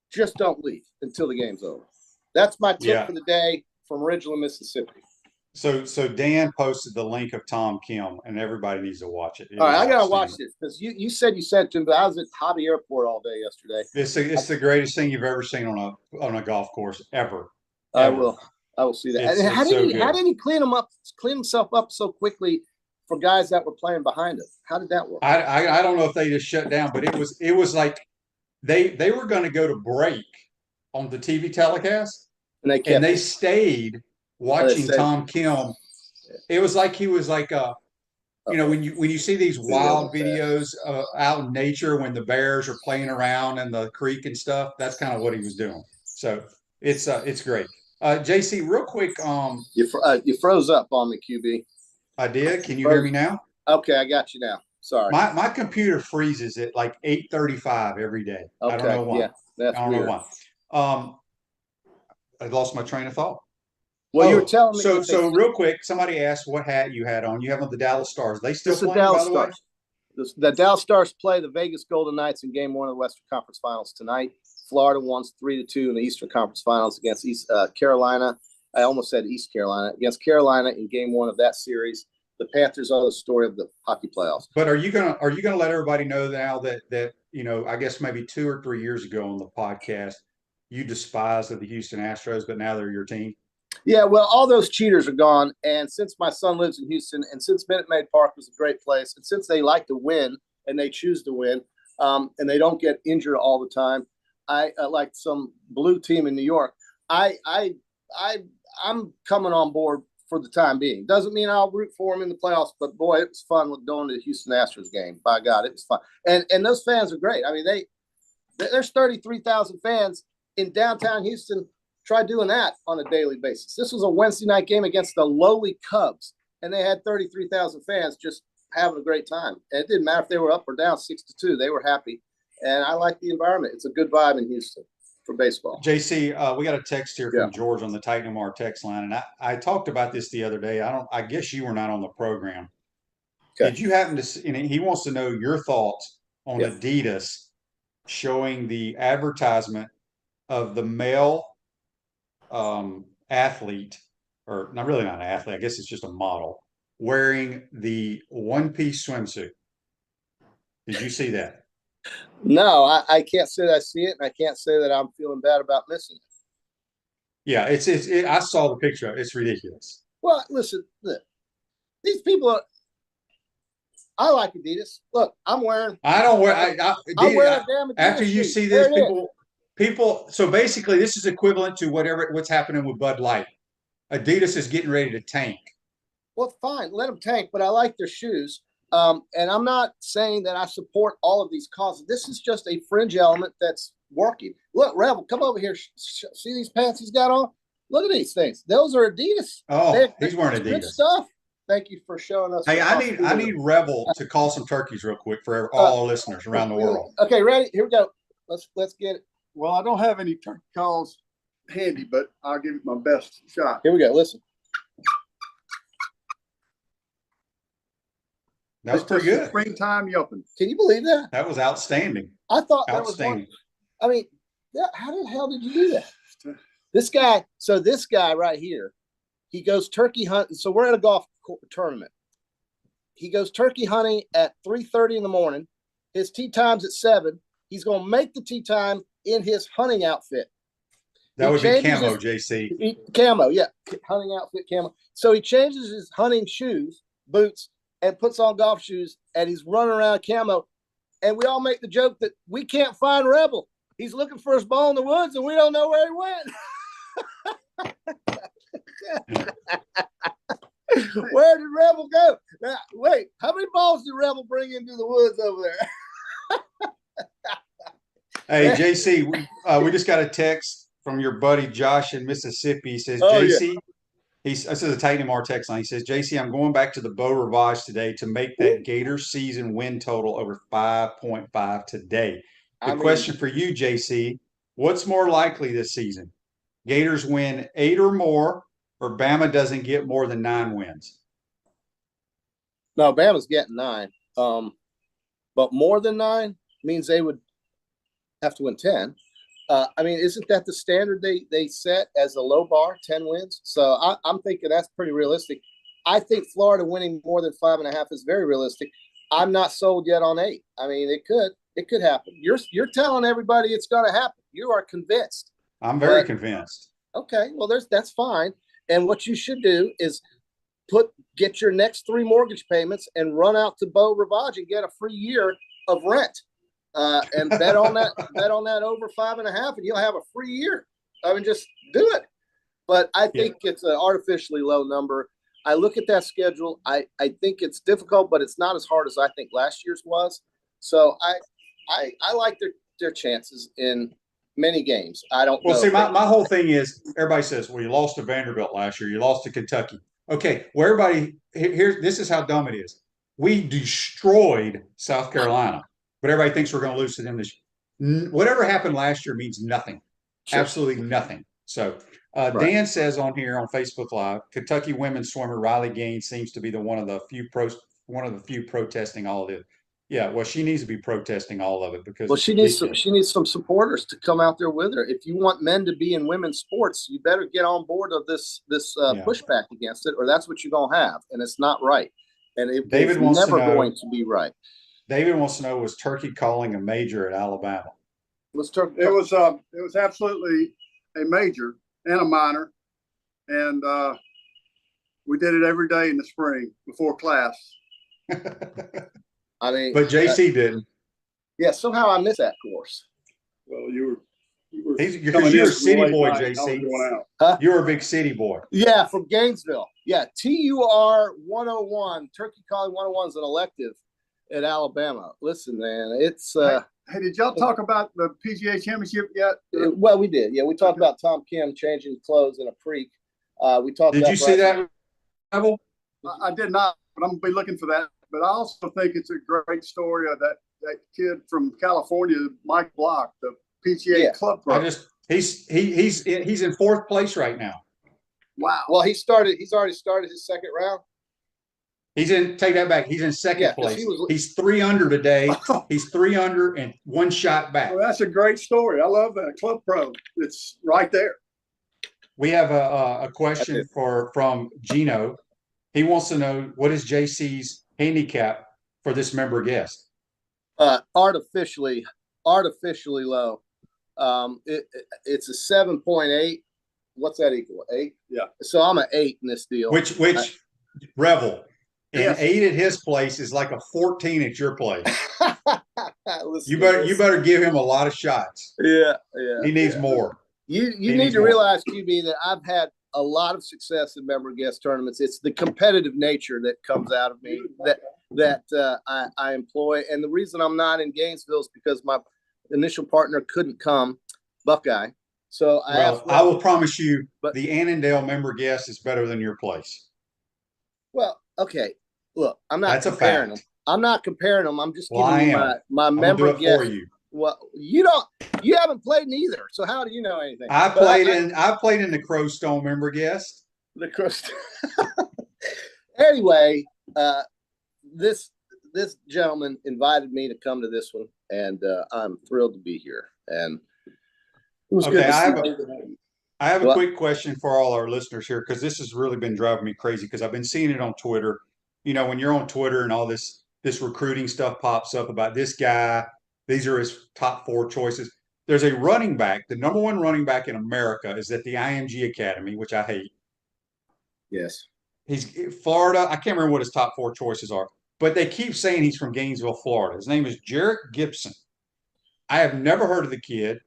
just don't leave until the game's over. That's my tip for the day from Ridgeland, Mississippi. So Dan posted the link of Tom Kim, and everybody needs to watch it. All right, I gotta watch this because you said you sent it to him, but I was at Hobby Airport all day yesterday. It's the greatest thing you've ever seen on a golf course ever. I will see that. And how did he clean himself up so quickly for guys that were playing behind him? How did that work? I don't know if they just shut down, but it was like they were going to go to break on the TV telecast, and they stayed watching Tom Kim. It was like he was like when you see these wild videos out in nature when the bears are playing around in the creek and stuff, that's kind of what he was doing. So it's great. JC, real quick, you froze up on me, QB. I did. Can you hear me now? Okay, I got you now. Sorry. My computer freezes at like 8:35 every day. Okay, I don't know why. Yeah, that's weird. Know why. I lost my train of thought. Well, you were telling me. So real quick, somebody asked what hat you had on. You have on the Dallas Stars. They still playing, by the way? The Dallas Stars play the Vegas Golden Knights in Game 1 of the Western Conference Finals tonight. Florida won 3-2 in the Eastern Conference Finals against Carolina. I almost said East Carolina. Against Carolina in Game 1 of that series. The Panthers are the story of the hockey playoffs. But are you gonna let everybody know now that I guess maybe 2 or 3 years ago on the podcast you despised the Houston Astros, but now they're your team? Yeah, well, all those cheaters are gone. And since my son lives in Houston, and since Minute Maid Park was a great place, and since they like to win and they choose to win, and they don't get injured all the time, I like some blue team in New York. I'm coming on board for the time being. Doesn't mean I'll root for them in the playoffs, but boy, it was fun going to the Houston Astros game. By God, it was fun. And those fans are great. I mean, there's 33,000 fans in downtown Houston. Try doing that on a daily basis. This was a Wednesday night game against the lowly Cubs, and they had 33,000 fans just having a great time. And it didn't matter if they were up or down 6-2. They were happy. And I like the environment. It's a good vibe in Houston for baseball. JC, we got a text here from George on the Titan MR text line. And I talked about this the other day. I guess you were not on the program. Okay. Did you happen to see, and he wants to know your thoughts on Adidas showing the advertisement of the male athlete, or not really not an athlete, I guess it's just a model, wearing the one-piece swimsuit. Did you see that? No, I can't say that I see it, and I can't say that I'm feeling bad about missing it. Yeah, I saw the picture of it. It's ridiculous. Well, listen, these people I like Adidas. Look, I'm wearing. I don't wear. I'm wearing a damn Adidas after you see this, people. So basically, this is equivalent to what's happening with Bud Light. Adidas is getting ready to tank. Well, fine, let them tank, but I like their shoes. And I'm not saying that I support all of these causes. This is just a fringe element that's working. Look, Rebel, come over here. See these pants he's got on? Look at these things. Those are Adidas. Oh, he's wearing Adidas. Good stuff. Thank you for showing us. Hey, I need Rebel to call some turkeys real quick for all our listeners around the world. Okay, ready? Here we go. Let's get it. Well, I don't have any turkey calls handy, but I'll give it my best shot. Here we go. Listen. That was pretty good. Springtime yelping. Can you believe that? That was outstanding. I thought that was one. I mean, how the hell did you do that? This guy right here, he goes turkey hunting. So we're at a golf tournament. He goes turkey hunting at 3:30 in the morning. His tee time's at 7. He's going to make the tee time in his hunting outfit. That would be camo, JC. Camo, yeah. Hunting outfit, camo. So he changes his hunting shoes, boots, and puts on golf shoes, and he's running around camo. and we all make the joke that we can't find Rebel. He's looking for his ball in the woods, and we don't know where he went. Where did Rebel go? Now, wait, how many balls did Rebel bring into the woods over there? Hey, JC, we just got a text from your buddy Josh in Mississippi. He says, Oh, JC, this is a Titan MR text line. He says, JC, I'm going back to the Beau Rivage today to make that Gators season win total over 5.5 today. The question for you, JC, what's more likely this season? Gators win 8 or more, or Bama doesn't get more than 9 wins? No, Bama's getting 9. But more than 9 means they would have to win 10. I mean, isn't that the standard they set as a low bar, 10 wins? So I'm thinking that's pretty realistic. I think Florida winning more than 5.5 is very realistic. I'm not sold yet on 8. I mean, it could happen. You're telling everybody it's going to happen. You are convinced. I'm very convinced. Okay, well, that's fine. And what you should do is get your next 3 mortgage payments and run out to Beau Rivage and get a free year of rent. And bet on that over 5.5, and you'll have a free year. I mean, just do it. But I think it's an artificially low number. I look at that schedule. I think it's difficult, but it's not as hard as I think last year's was. So I like their chances in many games. I don't know. Well, see, my whole thing is everybody says, well, you lost to Vanderbilt last year. You lost to Kentucky. Okay, well, everybody, this is how dumb it is. We destroyed South Carolina. But everybody thinks we're going to lose to them this year. Whatever happened last year means nothing. Sure. Absolutely nothing. So Dan says on here on Facebook Live, Kentucky women's swimmer Riley Gaines seems to be one of the few protesting all of it. Yeah, well, she needs to be protesting all of it because she needs some supporters to come out there with her. If you want men to be in women's sports, you better get on board of this pushback against it, or that's what you're going to have, and it's not right. And it's never going to be right. David wants to know, was Turkey calling a major at Alabama? It was absolutely a major and a minor, and we did it every day in the spring before class. I mean, but JC didn't. Yeah, somehow I missed that course. Well, you were because you're a city boy, JC. Huh? You're a big city boy. Yeah, from Gainesville. Yeah, TUR 101, Turkey calling 101 is an elective at Alabama. Listen, man, it's hey, did y'all talk about the PGA Championship yet? Well, we did. Yeah, we talked about Tom Kim changing clothes in a creek. We talked. Did you see that, Rebel? I did not, but I'm gonna be looking for that. But I also think it's a great story of that kid from California, Mike Block, the PGA Club Pro. He's in 4th place right now. Wow. Well, he's already started his second round. Take that back. He's in 2nd place. He's 3 under today. He's 3 under and 1 shot back. Well, that's a great story. I love that. Club Pro. It's right there. We have a question from Gino. He wants to know, what is JC's handicap for this member guest? Artificially low. It's a 7.8. What's that equal? 8? Yeah. So I'm an 8 in this deal. Which Revel. And 8 at his place is like a 14 at your place. You better give him a lot of shots. Yeah. He needs more. You need to realize, QB, that I've had a lot of success in member guest tournaments. It's the competitive nature that comes out of me that I employ. And the reason I'm not in Gainesville is because my initial partner couldn't come, Buckeye. So I will promise you, the Annandale member guest is better than your place. Well, okay. Look, I'm not That's comparing them. I'm not comparing them. I'm just giving you my member guest. For you. Well, you haven't played in either. So how do you know anything? I played in the Crowstone member guest. The Crowstone. Anyway, this gentleman invited me to come to this one, and I'm thrilled to be here. And it was good. I have a quick question for all our listeners here, because this has really been driving me crazy, because I've been seeing it on Twitter. You know, when you're on Twitter and all this recruiting stuff pops up about this guy, these are his top 4 choices. There's a running back. The number 1 running back in America is at the IMG Academy, which I hate. Yes. He's Florida. I can't remember what his top 4 choices are, but they keep saying he's from Gainesville, Florida. His name is Jarrett Gibson. I have never heard of the kid.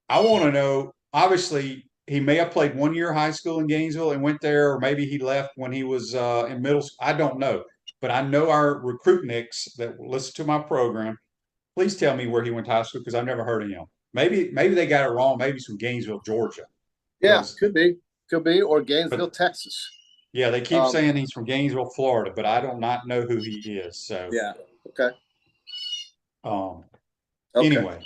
I want to know, obviously, he may have played 1 year of high school in Gainesville and went there, or maybe he left when he was in middle school. I don't know. But I know our recruitniks that listen to my program. Please tell me where he went to high school because I've never heard of him. Maybe they got it wrong. Maybe he's from Gainesville, Georgia. Yeah, could be, or Gainesville, Texas. Yeah, they keep saying he's from Gainesville, Florida, but I do not know who he is. So yeah, okay. Anyway,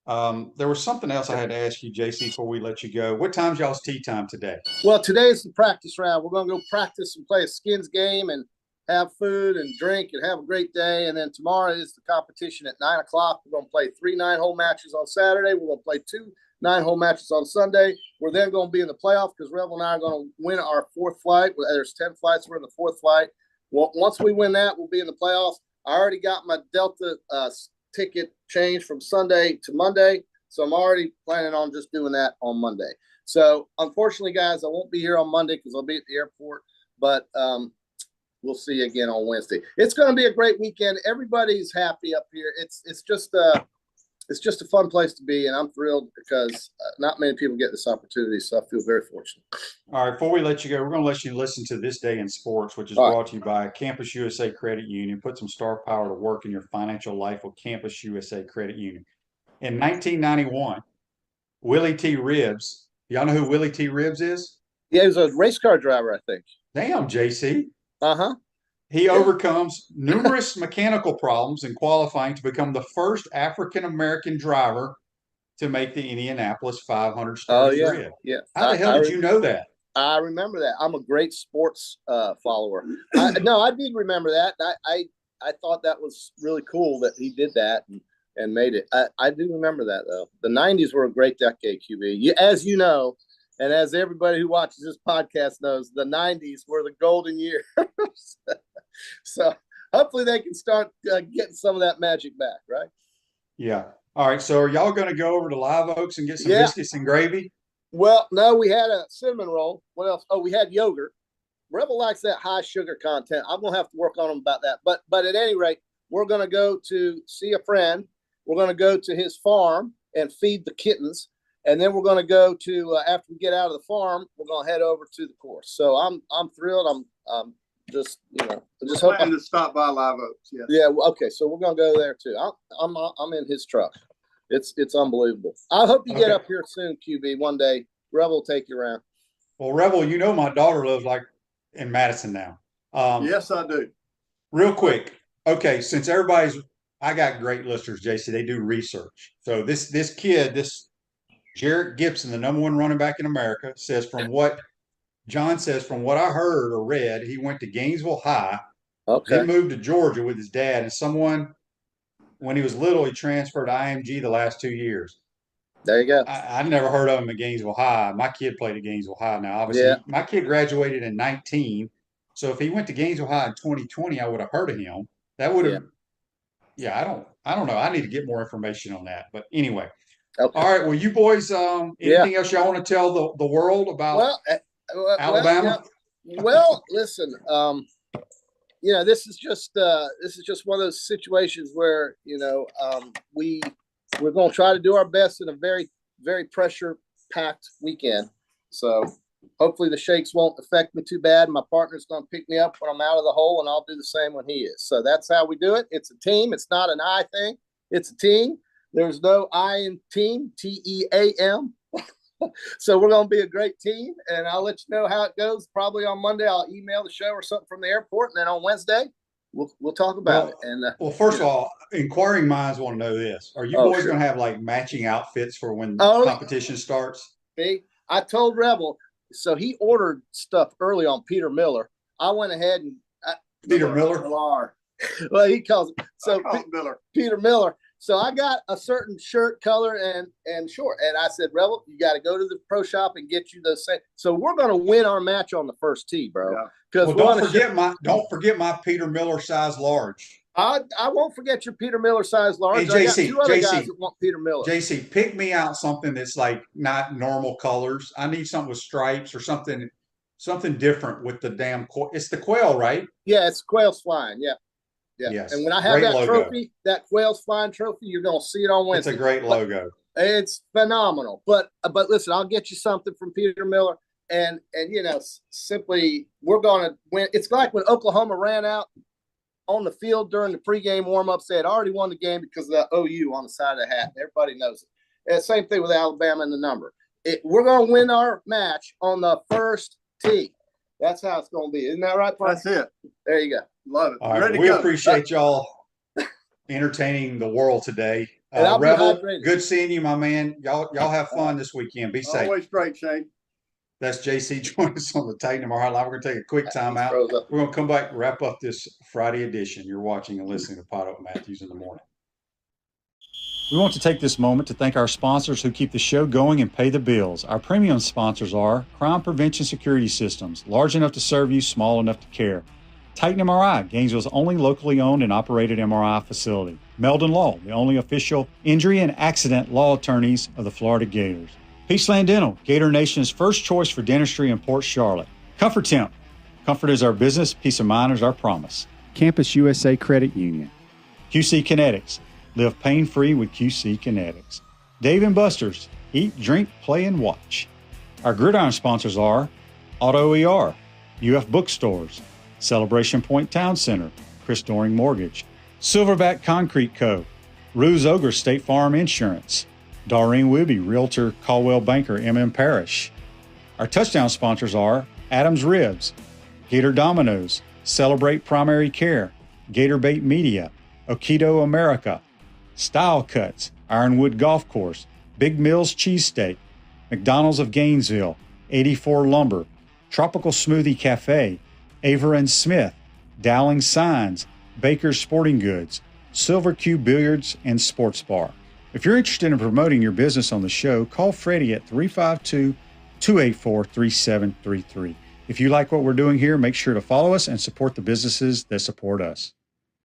there was something else I had to ask you, JC, before we let you go. What time's y'all's tea time today? Well, today's the practice round. We're going to go practice and play a skins game and have food and drink and have a great day. And then tomorrow is the competition at 9 o'clock. We're going to play 3 9-hole matches on Saturday. We're going to play 2 9-hole matches on Sunday. We're then going to be in the playoff because Rebel and I are going to win our 4th flight. There's 10 flights. We're in the 4th flight. Well, once we win that, we'll be in the playoffs. I already got my Delta ticket changed from Sunday to Monday. So I'm already planning on just doing that on Monday. So unfortunately, guys, I won't be here on Monday because I'll be at the airport. But we'll see you again on Wednesday. It's going to be a great weekend. Everybody's happy up here. It's just a fun place to be, and I'm thrilled because not many people get this opportunity, so I feel very fortunate. All right, before we let you go, we're going to let you listen to This Day in Sports, which is brought to you by Campus USA Credit Union. Put some star power to work in your financial life with Campus USA Credit Union. In 1991, Willie T. Ribbs, y'all know who Willie T. Ribbs is? Yeah, he was a race car driver, I think. Damn, JC. Uh-huh. He overcomes numerous mechanical problems in qualifying to become the first African-American driver to make the Indianapolis 500 Stars Grid. Yeah. How the hell did you know that? I remember that. I'm a great sports follower. I did remember that. I thought that was really cool that he did that and made it. I do remember that, though. The 90s were a great decade, QB. As you know, and as everybody who watches this podcast knows, the 90s were the golden years. So hopefully they can start getting some of that magic back, right? Yeah. All right. So are y'all going to go over to Live Oaks and get some biscuits and gravy? Well, no, we had a cinnamon roll. What else? Oh, we had yogurt. Rebel likes that high sugar content. I'm going to have to work on him about that. But at any rate, we're going to go to see a friend. We're going to go to his farm and feed the kittens. And then we're going to go to, after we get out of the farm, we're going to head over to the course. So I'm thrilled. I'm just, just hoping to stop by Live Oaks. Yeah. Yeah. Okay. So we're going to go there too. I'm in his truck. It's unbelievable. I hope you get up here soon, QB. One day, Rebel will take you around. Well, Rebel, my daughter lives in Madison now. Yes, I do. Real quick. Okay. Since I got great listeners, JC, they do research. So this kid, Jarrett Gibson, the number 1 running back in America, says from what I heard or read, he went to Gainesville High, then moved to Georgia with his dad, and someone, when he was little, he transferred to IMG the last 2 years. There you go. I never heard of him at Gainesville High. My kid played at Gainesville High. Now, obviously, my kid graduated in 19, so if he went to Gainesville High in 2020, I would have heard of him. That would have, I don't know. I need to get more information on that. But anyway. Okay. All right. Well, you boys, anything else y'all want to tell the world about Alabama? Well, listen, this is just one of those situations where, we're going to try to do our best in a very, very pressure-packed weekend. So hopefully the shakes won't affect me too bad. My partner's going to pick me up when I'm out of the hole, and I'll do the same when he is. So that's how we do it. It's a team. It's not an I thing. It's a team. There's no I in team, TEAM. So we're going to be a great team, and I'll let you know how it goes. Probably on Monday, I'll email the show or something from the airport, and then on Wednesday, we'll talk about it. And first of all, inquiring minds want to know this: are you boys going to have matching outfits for when competition starts? See, I told Rebel, so he ordered stuff early on Peter Miller. I went ahead and Peter Miller. Well, he calls it Miller. Peter Miller. So I got a certain shirt color and short. And I said, Rebel, you got to go to the pro shop and get you those same. So we're going to win our match on the first tee, bro. Because don't forget my Peter Miller size large. I won't forget your Peter Miller size large. Hey, JC, I got 2 other guys that want Peter Miller. JC, pick me out something that's not normal colors. I need something with stripes or something different with the damn. It's the quail, right? Yeah, it's quail's flying. Yeah. Yeah. Yes. And when I have Great that logo. trophy, that Quails Flying trophy, you're going to see it on Wednesday. It's a great logo. It's phenomenal. But listen, I'll get you something from Peter Miller. And simply, we're going to win. It's like when Oklahoma ran out on the field during the pregame warm-ups. They had already won the game because of the OU on the side of the hat. Everybody knows it. And same thing with Alabama and the number. We're going to win our match on the first tee. That's how it's going to be. Isn't that right, Park? That's it. There you go. Love it. All right. Ready to We go. appreciate y'all entertaining the world today. And I'll be Rebel, hydrated. good seeing you, my man. Y'all have fun this weekend. Be safe. Always great, Shane. That's JC. Join us on the Titan Tomorrow Hotline. We're going to take a quick time out. Throws up. We're going to come back and wrap up this Friday edition. You're watching and listening to PodUp Matthews in the Morning. We want to take this moment to thank our sponsors who keep the show going and pay the bills. Our premium sponsors are Crime Prevention Security Systems, large enough to serve you, small enough to care. Titan MRI, Gainesville's only locally owned and operated MRI facility. Meldon Law, the only official injury and accident law attorneys of the Florida Gators. Peaceland Dental, Gator Nation's first choice for dentistry in Port Charlotte. Comfort Temp, comfort is our business, peace of mind is our promise. Campus USA Credit Union. QC Kinetics. Live pain-free with QC Kinetics. Dave & Buster's. Eat, drink, play, and watch. Our gridiron sponsors are Auto ER, UF Bookstores, Celebration Point Town Center, Chris Doring Mortgage, Silverback Concrete Co., Ruse Ogre State Farm Insurance, Doreen Wibby, Realtor Caldwell Banker, MM Parish. Our touchdown sponsors are Adams Ribs, Gator Dominoes, Celebrate Primary Care, Gator Bait Media, Okido America, Style Cuts, Ironwood Golf Course, Big Mills Cheesesteak, McDonald's of Gainesville, 84 Lumber, Tropical Smoothie Cafe, Aver and Smith, Dowling Signs, Baker's Sporting Goods, Silver Cube Billiards and Sports Bar. If you're interested in promoting your business on the show, call Freddie at 352-284-3733. If you like what we're doing here, make sure to follow us and support the businesses that support us.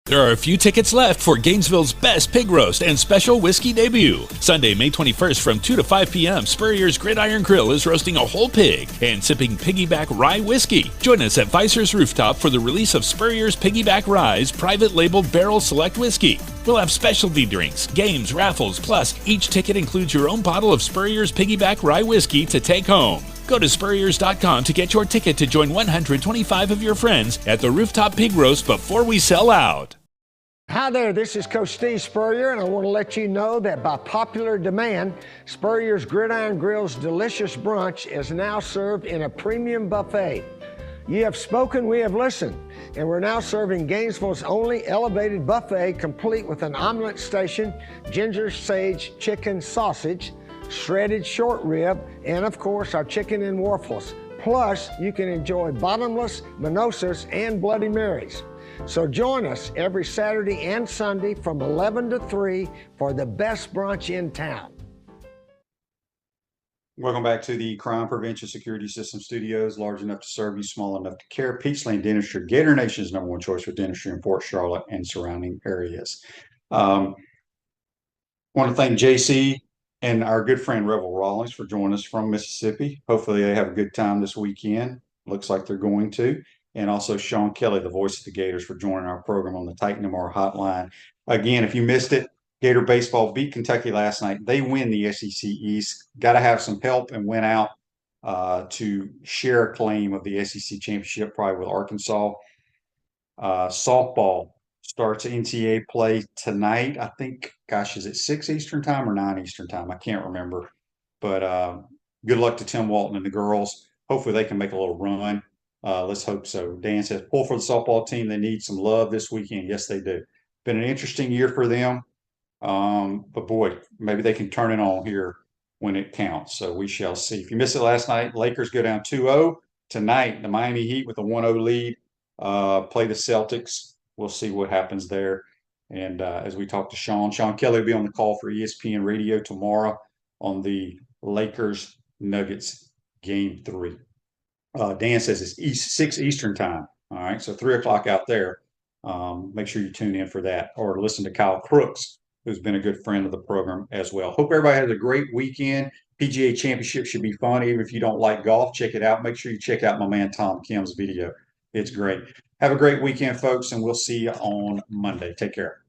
There are a few tickets left for Gainesville's best pig roast and special whiskey debut. Sunday, May 21st from 2 to 5 p.m., Spurrier's Gridiron Grill is roasting a whole pig and sipping piggyback rye whiskey. Join us at Vicer's Rooftop for the release of Spurrier's Piggyback Rye's private labeled barrel select whiskey. We'll have specialty drinks, games, raffles, plus each ticket includes your own bottle of Spurrier's Piggyback Rye whiskey to take home. Go to Spurriers.com to get your ticket to join 125 of your friends at the Rooftop Pig Roast before we sell out. Hi there, this is Coach Steve Spurrier, and I want to let you know that by popular demand, Spurrier's Gridiron Grill's delicious brunch is now served in a premium buffet. You have spoken, we have listened, and we're now serving Gainesville's only elevated buffet, complete with an omelet station, ginger sage chicken sausage, shredded short rib, and of course our chicken and waffles. Plus, you can enjoy bottomless mimosas and Bloody Marys. So join us every Saturday and Sunday from 11 to 3 for the best brunch in town. Welcome back to the Crime Prevention Security System Studios, large enough to serve you, small enough to care. Peach Lane Dentistry, Gator Nation's #1 choice for dentistry in Port Charlotte and surrounding areas. Want to thank JC and our good friend Rebel Rawlings for joining us from Mississippi. Hopefully they have a good time this weekend. Looks like they're going to. And also Sean Kelley, the voice of the Gators, for joining our program on the Titan MR hotline. Again, if you missed it, Gator baseball beat Kentucky last night. They win the SEC East. Got to have some help and went out to share a claim of the SEC championship, probably with Arkansas. Softball starts NCAA play tonight. I think, gosh, is it 6 Eastern time or 9 Eastern time? I can't remember. But good luck to Tim Walton and the girls. Hopefully they can make a little run. Let's hope so. Dan says, pull for the softball team. They need some love this weekend. Yes, they do. Been an interesting year for them. But boy, maybe they can turn it on here when it counts. So we shall see. If you missed it last night, Lakers go down 2-0. Tonight, the Miami Heat with a 1-0 lead play the Celtics. We'll see what happens there. And as we talk to Sean Kelley will be on the call for ESPN Radio tomorrow on the Lakers Nuggets Game 3. Dan says it's 6 Eastern time. All right, so 3 o'clock out there. Make sure you tune in for that, or listen to Kyle Crooks, who's been a good friend of the program as well. Hope everybody has a great weekend. PGA Championship should be fun. Even if you don't like golf, check it out. Make sure you check out my man Tom Kim's video It's great. Have a great weekend, folks, and we'll see you on Monday. Take care.